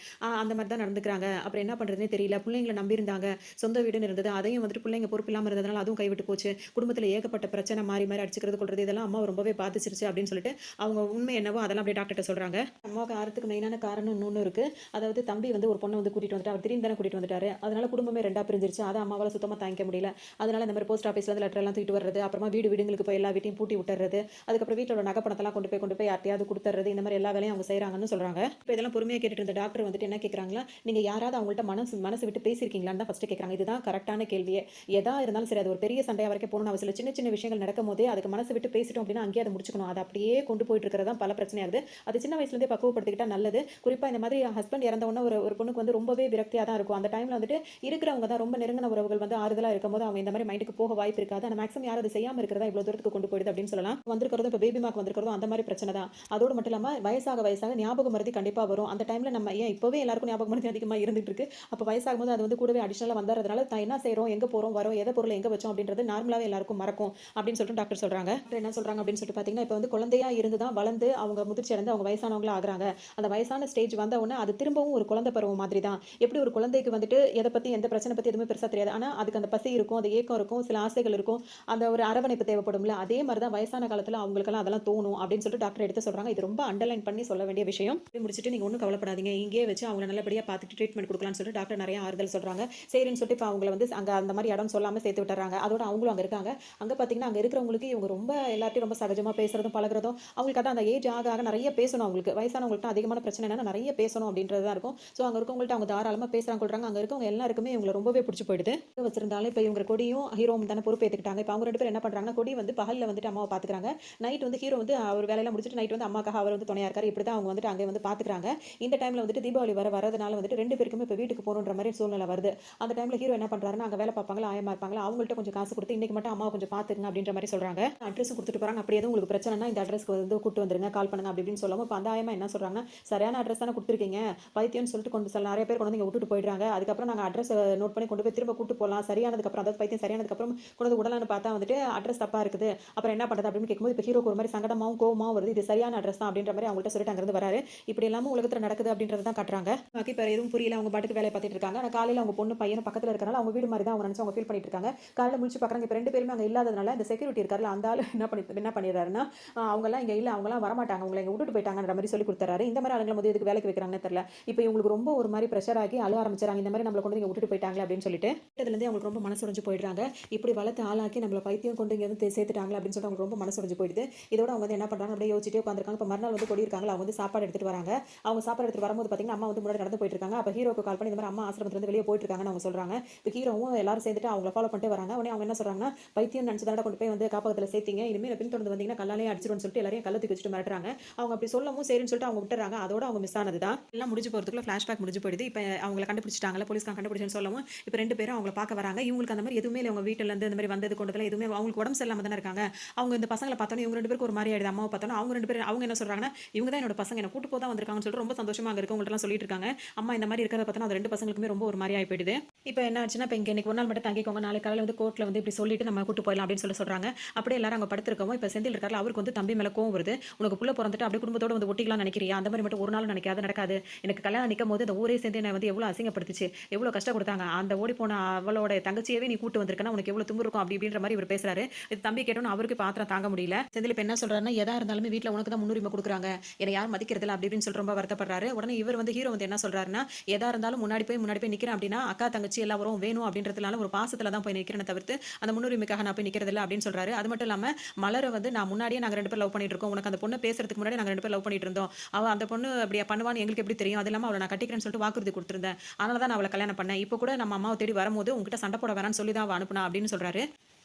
அந்த மாதிரி தான் நடந்துக்கிறாங்க. அப்புறம் என்ன பண்ணுறதுனே தெரியல. பிள்ளைங்களை நம்பி இருந்தாங்க, சொந்த வீடுன்னு இருந்தது, அதையும் வந்துட்டு பிள்ளைங்க பொறுப்பு இல்லாமல் இருந்ததுனால அதுவும் கைவிட்டு போச்சு. குடும்பத்தில் ஏகப்பட்ட பிரச்சனை மாறி மாறி அடிச்சுக்கிறது கொள்றது இதெல்லாம் அம்மா ரொம்பவே பாதிச்சிருச்சு அப்படின்னு சொல்லிட்டு அவங்க உண்மை என்னவோ அதெல்லாம் அப்படியே டாக்டர்கிட்ட சொல்கிறாங்க. அம்மாவுக்கு ஆறதுக்கு மெயினான காரணம் இன்னொன்று இருக்குது. அதாவது தம்பி வந்து ஒரு பொண்ணை வந்து கூட்டிகிட்டு வந்துட்டு அவர் திடீர்னு தானே கூட்டிகிட்டு வந்துட்டாரு. அதனால குடும்பமே 2ஆ பிரிஞ்சிருச்சு. அதை அம்மாவால் சுத்தமாக தாங்கிக்க முடியல. அதனால இந்த மாதிரி போஸ்ட் ஆஃபீஸ்ல லெட்டர் எல்லாம் தூக்கிட்டு வர்றது, அப்புறமா வீடுங்களுக்கு போய் எல்லா வீட்டையும் பூட்டி விட்டுறது, அதுக்கப்புறம் வீட்டில் உள்ள நகைப்பணத்தெல்லாம் கொண்டு போய் யார்ட்டையாவது கொடுத்துறது, இந்த மாதிரி எல்லா வேலையும் அவங்க செய்கிறாங்கன்னு சொல்கிறாங்க. இப்போ இதெல்லாம் பொறுமையாக கேட்டுட்டு இருந்த டாக்டர் வந்துட்டு என்ன கேட்குறாங்களா, நீங்கள் யாராவது அவங்கள்ட்ட மனசு விட்டு பேசியிருக்கீங்களான்னு தான் ஃபஸ்ட்டு கேட்குறாங்க. இதுதான் கரெக்டான கேள்வியே. எதா இருந்தாலும் சரி, அது ஒரு பெரிய சண்டையாக வரைக்கும் போகணும்னு அவசியம் இல்லை. சின்ன சின்ன விஷயங்கள் நடக்கும் போதே அதுக்கு மனசு விட்டு பேசிட்டோம் அப்படின்னா அங்கேயே அதை முடிச்சுக்கணும். அது அப்படியே கொண்டு போயிட்டு இருக்கிறதா பல பிரச்சனையாகுது. அது சின்ன வயசுலேருந்தே பக்குவப்படுத்திக்கிட்டா நல்லது. குறிப்பாக இந்த மாதிரி ஹஸ்பண்ட் இறந்த உடனே ஒரு பொண்ணுக்கு வந்து ரொம்பவே விரக்தியாக தான் இருக்கும். அந்த டைமில் வந்துட்டு இருக்கிறவங்க தான் ரொம்ப நெருங்கின உறவுகள் வந்து ஆறுதலாக இருக்கும்போது அவங்க இந்த மாதிரி மைண்டுக்கு போக வாய்ப்பு இருக்காது. ஆனால் மேக்ஸிமம் யாரும் அதை செய்யாமல் இருக்கிறதா இவ்வளோ தூரத்துக்கு கொண்டு போயிடுது அப்படின்னு சொல்லலாம். வந்திருக்கிறதும் இப்போ பேபி மார்க் வந்திருக்கிறதும் அந்த மாதிரி பிரச்சனை தான். அதோடு மட்டும் இல்லாமல் வயசாக ஞாபக மருதி கண்டிப்பாக வரும். அந்த டைமில் நம்ம ஏன் இப்போவே எல்லாருக்கும் ஞாபக மருதி அதிகமாக இருந்துட்டு இருக்கு. அப்போ வயசாகும் போது அது வந்து கூடவே அடிஷனலாக வந்தறதுனால என்ன செய்கிறோம், எங்கே போகிறோம், வரோம், எதை பொருளை எங்கே வச்சோம் அப்படின்றது நார்மலாகவே எல்லாருக்கும் மறக்கும் அப்படின்னு சொல்லிட்டு டாக்டர் சொல்கிறாங்க. என்ன சொல்கிறாங்க அப்படின்னு சொல்லிட்டு பார்த்தீங்கன்னா, இப்போ வந்து குழந்தையா இருந்து தான் வளர்ந்து அவங்க முதிர்ச்சி அடைந்து அவங்க வயசானவங்களா ஆகுறாங்க. அந்த வயசான ஸ்டேஜ் வந்த உடனே அது திரும்பவும் ஒரு குழந்தை பருவம் மாதிரி தான். எப்படி ஒரு குழந்தைக்கு வந்துட்டு எதை பற்றி எந்த பிரச்சனை பற்றி எதுவுமே பெருசாக தெரியாது. ஆனால் அதுக்கு அந்த பசி இருக்கும், அந்த ஏக்கம் இருக்கும், சில ஆசைகள் இருக்கும், அந்த ஒரு அரவணைப்பு தேவைப்படும்ல. அதே மாதிரி தான் வயசான காலத்தில் அவங்களுக்கெல்லாம் அதெல்லாம் தோணும் அப்படின்னு சொல்லிட்டு டாக்டர் எடுத்து சொல்கிறாங்க. இது ரொம்ப அண்டர்லைன் பண்ணி சொல்ல வேண்டிய விஷயம். முடிச்சுட்டு நீங்கள் ஒன்றும் கவலைப்படாதீங்க, இங்கேயே வச்சு அவங்களை நல்லபடியாக பார்த்துட்டு ட்ரீட்மெண்ட் கொடுக்கலாம்னு சொல்லிட்டு டாக்டர் நிறைய ஆறுதல் சொல்கிறாங்க. சரின்னு சொல்லிட்டு இப்போ அவங்களை வந்து அங்கே அந்த மாதிரி இடம் சொல்லாமல் சேர்த்து விட்டுறாங்க. அதோட அவங்களும் அங்கே இருக்காங்க. அங்கே பார்த்தீங்கன்னா அங்கே இருக்கிறவங்களுக்கு இவங்க ரொம்ப எல்லாத்தையும் ரொம்ப சகஜமாக பேசுறதும் பழகுறதும் அவங்களுக்கு அதான் அந்த ஏஜ் ஆக ஆக நிறைய பேசணும். அவங்களுக்கு வயசானவங்கள்ட்ட அதிகமான பிரச்சனை என்னன்னா நிறைய பேசணும் அப்படின்றது தான் இருக்கும். ஸோ அங்கே இருக்கவங்கள்ட்ட அவங்க தாராளமாக பேசுகிறாங்க கொள்றாங்க. அங்கே இருக்கவங்க எல்லாருக்குமே இவங்களை ரொம்பவே பிடிச்சி போயிடுது. வச்சிருந்தாலும் இப்போ இவங்க கொடியும் ஹீரோவும் தானே பொறுப்பேற்றுக்கிட்டாங்க. இப்போ அவங்க 2 பேரும் என்ன பண்ணுறாங்கன்னா கொடி வந்து பகலில் வந்துட்டு அம்மாவை பார்த்துக்கிறாங்க. நைட் வந்து ஹீரோ வந்து அவர் வேலையெல்லாம் முடிச்சுட்டு நைட் வந்து அம்மாக்காக அவர் வந்து துணையாக இருக்காரு. இப்படி தான் அவங்க வந்துட்டு அங்கே வந்து பார்த்துக்கிறாங்க. இந்த டைமில் வந்துட்டு தீபாவளி வரதுனால வந்துட்டு 2 பேருக்குமே இப்போ வீட்டுக்கு போகணுன்ற மாதிரி சூழ்நிலை வருது. அந்த டைமில் ஹீரோ என்ன பண்ணுறாருன்னா அங்கே வேலை பார்ப்பாங்களா ஆயமா இருப்பாங்களா அவங்கள்ட்ட கொஞ்சம் காசு கொடுத்து இன்னைக்கு மட்டும் அம்மாவை கொஞ்சம் பார்த்துங்க அப்படின்ற மாதிரி சொல்கிறாங்க. அட்ரஸ் கொடுத்துட்டு போகிறாங்க. அப்படி எதுவும் உங்களுக்கு பிரச்சனைனா இந்த அட்ரஸ்க்கு வந்து கூட்டு வந்துருங்க கால் பண்ணுங்க அப்படின்னு சொல்லவும் இப்போ அந்த ஆயமா என்ன சொல்கிறாங்கன்னா சரியான அட்ரஸ் தானே கொடுத்துருக்கீங்க பைத்தியம்னு சொல்லிட்டு கொண்டு நிறைய பேர் கொண்டு வந்து இங்கே விட்டுட்டு போயிடுறாங்க. அதுக்கப்புறம் நாங்கள் அட்ரஸ் நோட் பண்ணி கொண்டு போய் திரும்ப கூட்டு போகலாம் சரியானதுக்கப்புறம் அதாவது பைத்தியம் சரியானதுக்கப்புறம் கொண்டு வந்து உடலான்னு பார்த்தா வந்துட்டு அட்ரஸ் தப்பாக இருக்குது. அப்புறம் என்ன பண்ணுறது அப்படின்னு கேட்கும்போது இப்போ ஹீரோக்கு ஒரு மாதிரி சங்கடமாகவும் கோவமாகவும் வருது. இது சரியான அட்ரஸ் தான் அப்படின்ற மாதிரி அவங்கள்ட்ட சொல்லிட்டு அங்கிருந்து வராரு. இப்படி எல்லாமே உலகத்தில் நடக்குது அப்படின்றது தான் காட்டுறாங்க. பாக்கி இப்போ எதுவும் புரியல. அவங்க பாட்டுக்கு வேலையை பார்த்துட்டு இருக்காங்க. ஆனால் காலையில் அவங்க பொண்ணு பையனும் பக்கத்தில் இருக்கனால அவங்க வீடு மாதிரி தான் அவங்க நினச்சி அவங்க ஃபீல் பண்ணிட்டு இருக்காங்க. காலையில் முடிச்சு பார்க்குறாங்க. இப்போ 2 பேருமே அங்கே இல்லாததுனால இந்த செக்யூரிட்டி இருக்காருல்ல அந்த ஆள் என்ன பண்ணிடுறாருன்னா அவங்களாம் இங்கே இல்லை அவங்களாம் வரமாட்டாங்க அவங்களை இங்கே விட்டுட்டு போயிட்டாங்கன்ற மாதிரி சொல்லி கொடுத்துறாரு. இந்த மாதிரி ஆளுங்களை முதல் இதுக்கு வேலைக்கு வைக்கிறாங்கன்னு தெரியல. இப்போ இவங்களுக்கு ரொம்ப ஒரு மாதிரி ப்ரெஷர் ஆகி அழ ஆரம்பிச்சாங்க. இந்த மாதிரி நம்மளை கொண்டு இங்கே விட்டுட்டு போயிட்டாங்களே அப்படின்னு சொல்லிட்டு இதுலேருந்து அவங்களுக்கு ரொம்ப மனசு உடைஞ்சு போயிடுறாங்க. இப்படி வளர்த்து ஆளாக்கி நம்மளை பைத்தியம் கொண்டு இங்கே வந்து சேர்த்துட்டாங்களே அப்படின்னு சொல்லிட்டு அவங்களுக்கு ரொம்ப மனசு உடைஞ்சு போயிடுது. இதோட அவங்க வந்து என்ன பண்ணுறாங்க அப்படியே யோசிச்சுட்டே உட்காந்துருக்காங்க. இப்போ மறுநாள் வந்து கொடி இருக்காங்க அவங்க வந்து சாப்பாடு எடுத்துட்டு வராங்க. அவங்க சாப்பாடு எடுத்துட்டு வரும்போது பார்த்தீங்கன்னா அம்மா வந்து முன்னாடி நடந்து போயிட்டு இருக்காங்க. அப்போ ஹீரோக்கு கால் பண்ணி இந்த மாதிரி அம்மா ஆசிரமத்திலிருந்து வெளியே போயிட்டு இருக்காங்கன்னு அவங்க சொல்றாங்க. இப்போ ஹீரோவும் எல்லாரும் சேர்ந்துட்டு அவங்கள ஃபாலோ பண்ணிட்டு வராங்க. உடனே அவங்க என்ன சொல்றாங்கன்னா பைத்தியம் நினைச்சு தான் கொண்டு போய் வந்து காப்பகத்தில் சேர்த்தீங்க இனிமேல் பின்தொடர்ந்து வந்தீங்கன்னா கல்லாலே அடிச்சிருன்னு சொல்லிட்டு எல்லாரையும் கள்ள தூக்கி வச்சுட்டு மிரட்டுறாங்க. அவங்க அப்படி சொல்லவும் சரின்னு சொல்லிட்டு அவங்க விட்டுறாங்க. அதோட அவங்க மிஸ் ஆனது தான் எல்லாம் முடிஞ்சு போகிறதுக்குள்ள ஃபிளாஷ்பேக் முடிஞ்சு போயிடுது. இப்போ அவங்களை கண்டுபிடிச்சிட்டாங்களா போலீஸ்காரங்க கண்டுபிடிச்சேன்னு சொல்லவும் இப்போ 2 பேரும் அவங்கள பார்க்க வராங்க. இவங்களுக்கு அந்த மாதிரி எதுவுமே இல்லை. அவங்க வீட்டில் இருந்து இந்த மாதிரி வந்தது கொண்டதில் எதுவுமே அவங்களுக்கு உடம்பு சரியில்லாம தானே இருக்காங்க. அவங்க இந்த பசங்களை பார்த்தோன்னே இவங்க 2 பேருக்கு ஒரு மாதிரி ஆயிடுது. அம்மாவை பார்த்தோன்னா அவங்க 2 பேரும் அவங்க என்ன சொல்றாங்கன்னா இவங்க தான் என்னோட பசங்க என்ன கூட்டு போதான் வந்திருக்காங்கன்னு சொல்லிட்டு ரொம்ப சந்தோஷமா அங்கே இருக்கவங்கள்ட்ட சொல்லிட்டு இருக்காங்க. அம்மா இந்த மாதிரி இருக்கிறத பார்த்தா அந்த 2 பசங்களுக்குமே ரொம்ப ஒரு மாதிரி ஆகி போயிடுது. இப்போ என்ன ஆச்சுன்னா இப்போ இன்னைக்கு ஒரு நாள் மட்டும் தங்கிக்கோங்க நாளைக்கு காலையில் வந்து கோர்ட்டில் வந்து இப்படி சொல்லிட்டு நம்ம கூட்டு போயிடலாம் அப்படின்னு சொல்றாங்க. அப்படியே எல்லாரும் அங்கே படுத்துருக்கோம். இப்போ செந்தில் இருக்காரு அவருக்கு வந்து தம்பி மேலே கோவம் வருது. உனக்கு புள்ள பிறந்துட்டு அப்படியே குடும்பத்தோட வந்து ஒட்டிக்கலாம் நினைக்கிறியா அந்த மாதிரி மட்டும் ஒரு நாள் நினைக்காது நடக்காது. எனக்கு கல்யாணம் நிற்கும் போது இந்த ஊரே சேர்ந்து நான் வந்து எவ்வளோ அசிங்கப்படுத்துச்சு எவ்வளோ கஷ்டம் கொடுத்தாங்க. அந்த ஓடி போன அவளோட தங்கச்சியவே நீ கூட்டு வந்திருக்கனா உனக்கு எவ்வளோ தும்பு இருக்கும் அப்படி அப்படின்ற மாதிரி இவர் பேசுறாரு. இது தம்பி கேட்டோன்னு அவருக்கு பாத்திரம் தாங்க முடியல. செந்தில் இப்போ என்ன சொல்றாருன்னா எதா இருந்தாலுமே வீட்டில் உனக்கு தான் முன்னுரிமை கொடுக்குறாங்க என்னை யாரும் மதிக்கிறதில்ல அப்படி அப்படின்னு சொல்லி ரொம்ப வருத்தப்படுறாரு. உடனே இவர் வந்து ஹீரோ வந்து என்ன சொல்றாருன்னா எதா இருந்தாலும் முன்னாடி போய் நிற்கிறேன் அப்படின்னா அக்கா தங்கச்சி எல்லாரும் வேணும் அப்படின்றதுனால ஒரு பாசத்துல தான் போய் நிற்கிறேன் தவிர்த்து அந்த முன்னுரிமைக்காக நான் போய் நிற்கிறதில்ல அப்படின்னு சொல்றாரு. அது மட்டும் இல்லாம மலரை வந்து நான் முன்னாடியே நாங்கள் 2 பேரும் லவ் பண்ணிட்டு இருக்கோம். உனக்கு அந்த பொண்ணு பேசுறதுக்கு முன்னாடி நாங்கள் 2 பேரும் லவ் பண்ணிட்டு இருந்தோம். அவ அந்த பொண்ணு அப்படியே பண்ணுவான்னு எங்களுக்கு எப்படி தெரியும். அது இல்லாமல் அவளை நான் கட்டிக்கிறேன்னு சொல்லிட்டு வாக்குறுதி கொடுத்துருந்தேன். அதனால தான் நான் அவளை கல்யாணம் பண்ணேன். இப்போ கூட நம்ம அம்மாவை தேடி வரும்போது உங்ககிட்ட சண்டை போட வேணான்னு சொல்லி தான் அவ அனுப்புனா அப்படின்னு சொல்றாரு.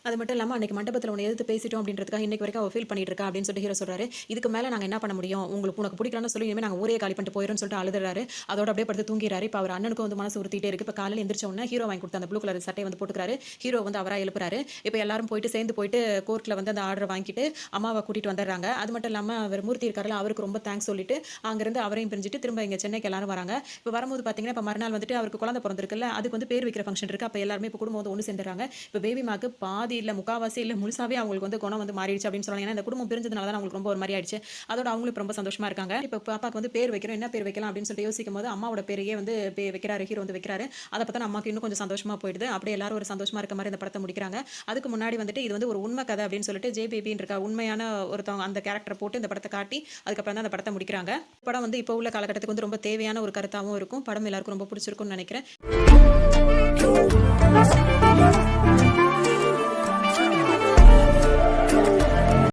அது மட்டும் இல்லாமல் அன்றைக்கி மண்டபத்தில் உன்னை எதிர்த்து பேசிட்டோம் அப்படின்றதுக்காக இன்னைக்கு வரைக்கும் அவள் ஃபீல் பண்ணிட்டு இருக்கா அப்படின்னு சொல்லிட்டு ஹீரோ சொல்றாரு. இதுக்கு மேலே நாங்கள் என்ன பண்ண முடியும் உனக்கு பிடிக்கலான்னு சொல்லி இனிமேல் நாங்கள் ஊரே காலி பண்ணிட்டு போயிடும்னு சொல்லிட்டு அழுதுறாரு. அதோட அப்படியே படுத்து தூங்கிறாரு. இப்போ அவர் அண்ணனுக்கு வந்து மனசு உறுத்திட்டே இருக்கு. இப்போ காலையில் எந்திரிச்ச உடனே ஹீரோ வாங்கி கொடுத்த அந்த ப்ளூ கலர் சட்டையை வந்து போட்டுக்கிறாரு. ஹீரோ வந்து அவராக எழுப்புறாரு. இப்போ எல்லாரும் சேர்ந்து போயிட்டு கோர்ட்டில் வந்து அந்த ஆர்டரை வாங்கிட்டு அம்மாவை கூட்டிட்டு வந்துடுறாங்க. அது மட்டும் இல்லாமல் அவர் மூர்த்தி இருக்காருல அவருக்கு ரொம்ப தேங்க்ஸ் சொல்லிட்டு அங்கேருந்து அவரையும் பிரிஞ்சுட்டு திரும்ப இங்கே சென்னைக்கு எல்லாரும் வராங்க. இப்போ வரும்போது பார்த்தீங்கன்னா இப்போ மறுநாள் வந்துட்டு அவருக்கு குழந்தை பிறந்திருக்குல்ல அதுக்கு வந்து பேர் வைக்கிற ஃபங்க்ஷன் இருக்கு. அப்போ எல்லாருமே இப்போ குடும்பம் வந்து ஒன்று சேர்ந்துறாங்க. இப்போ பேபி மாக்கு பாதி இல்லை முக்காவாசி முழுசாவே அவங்களுக்கு வந்து குணம் வந்து மாறிடுச்சு அப்படின்னு சொல்றாங்க. ஏன்னா இந்த குடும்பம் பிரிஞ்சதுனால தான் அவங்களுக்கு ரொம்ப ஒரு மாதிரி ஆயிடுச்சு. அதோட அவங்களுக்கு ரொம்ப சந்தோஷமா இருக்காங்க. இப்போ பாப்பாக்கு வந்து பேர் வைக்கிறோம் என்ன பேர் வைக்கலாம் அப்படின்னு சொல்லிட்டு யோசிக்கும் போது அம்மாவோட பேரையே வந்து வைக்கிறாரு ஹீரோ வந்து வைக்கிறாரு. அதை பார்த்தா அம்மாக்கு இன்னும் கொஞ்சம் சந்தோஷமா போயிடுது. அப்படியே எல்லாரும் ஒரு சந்தோஷமா இருக்க மாதிரி இந்த படத்தை முடிக்கிறாங்க. அதுக்கு முன்னாடி வந்துட்டு இது வந்து ஒரு உண்மை கதை அப்படின்னு சொல்லிட்டு ஜே பேபின்னு இருக்க உண்மையான ஒருத்தவங்க அந்த கேரக்டரை போட்டு இந்த படத்தை காட்டி அதுக்கப்புறம் தான் அந்த படத்தை முடிக்கிறாங்க. படம் வந்து இப்போ உள்ள காலகட்டத்துக்கு வந்து ரொம்ப தேவையான ஒரு கருத்தாகவும் இருக்கும். படம் எல்லாருக்கும் ரொம்ப பிடிச்சிருக்கும்னு நினைக்கிறேன்.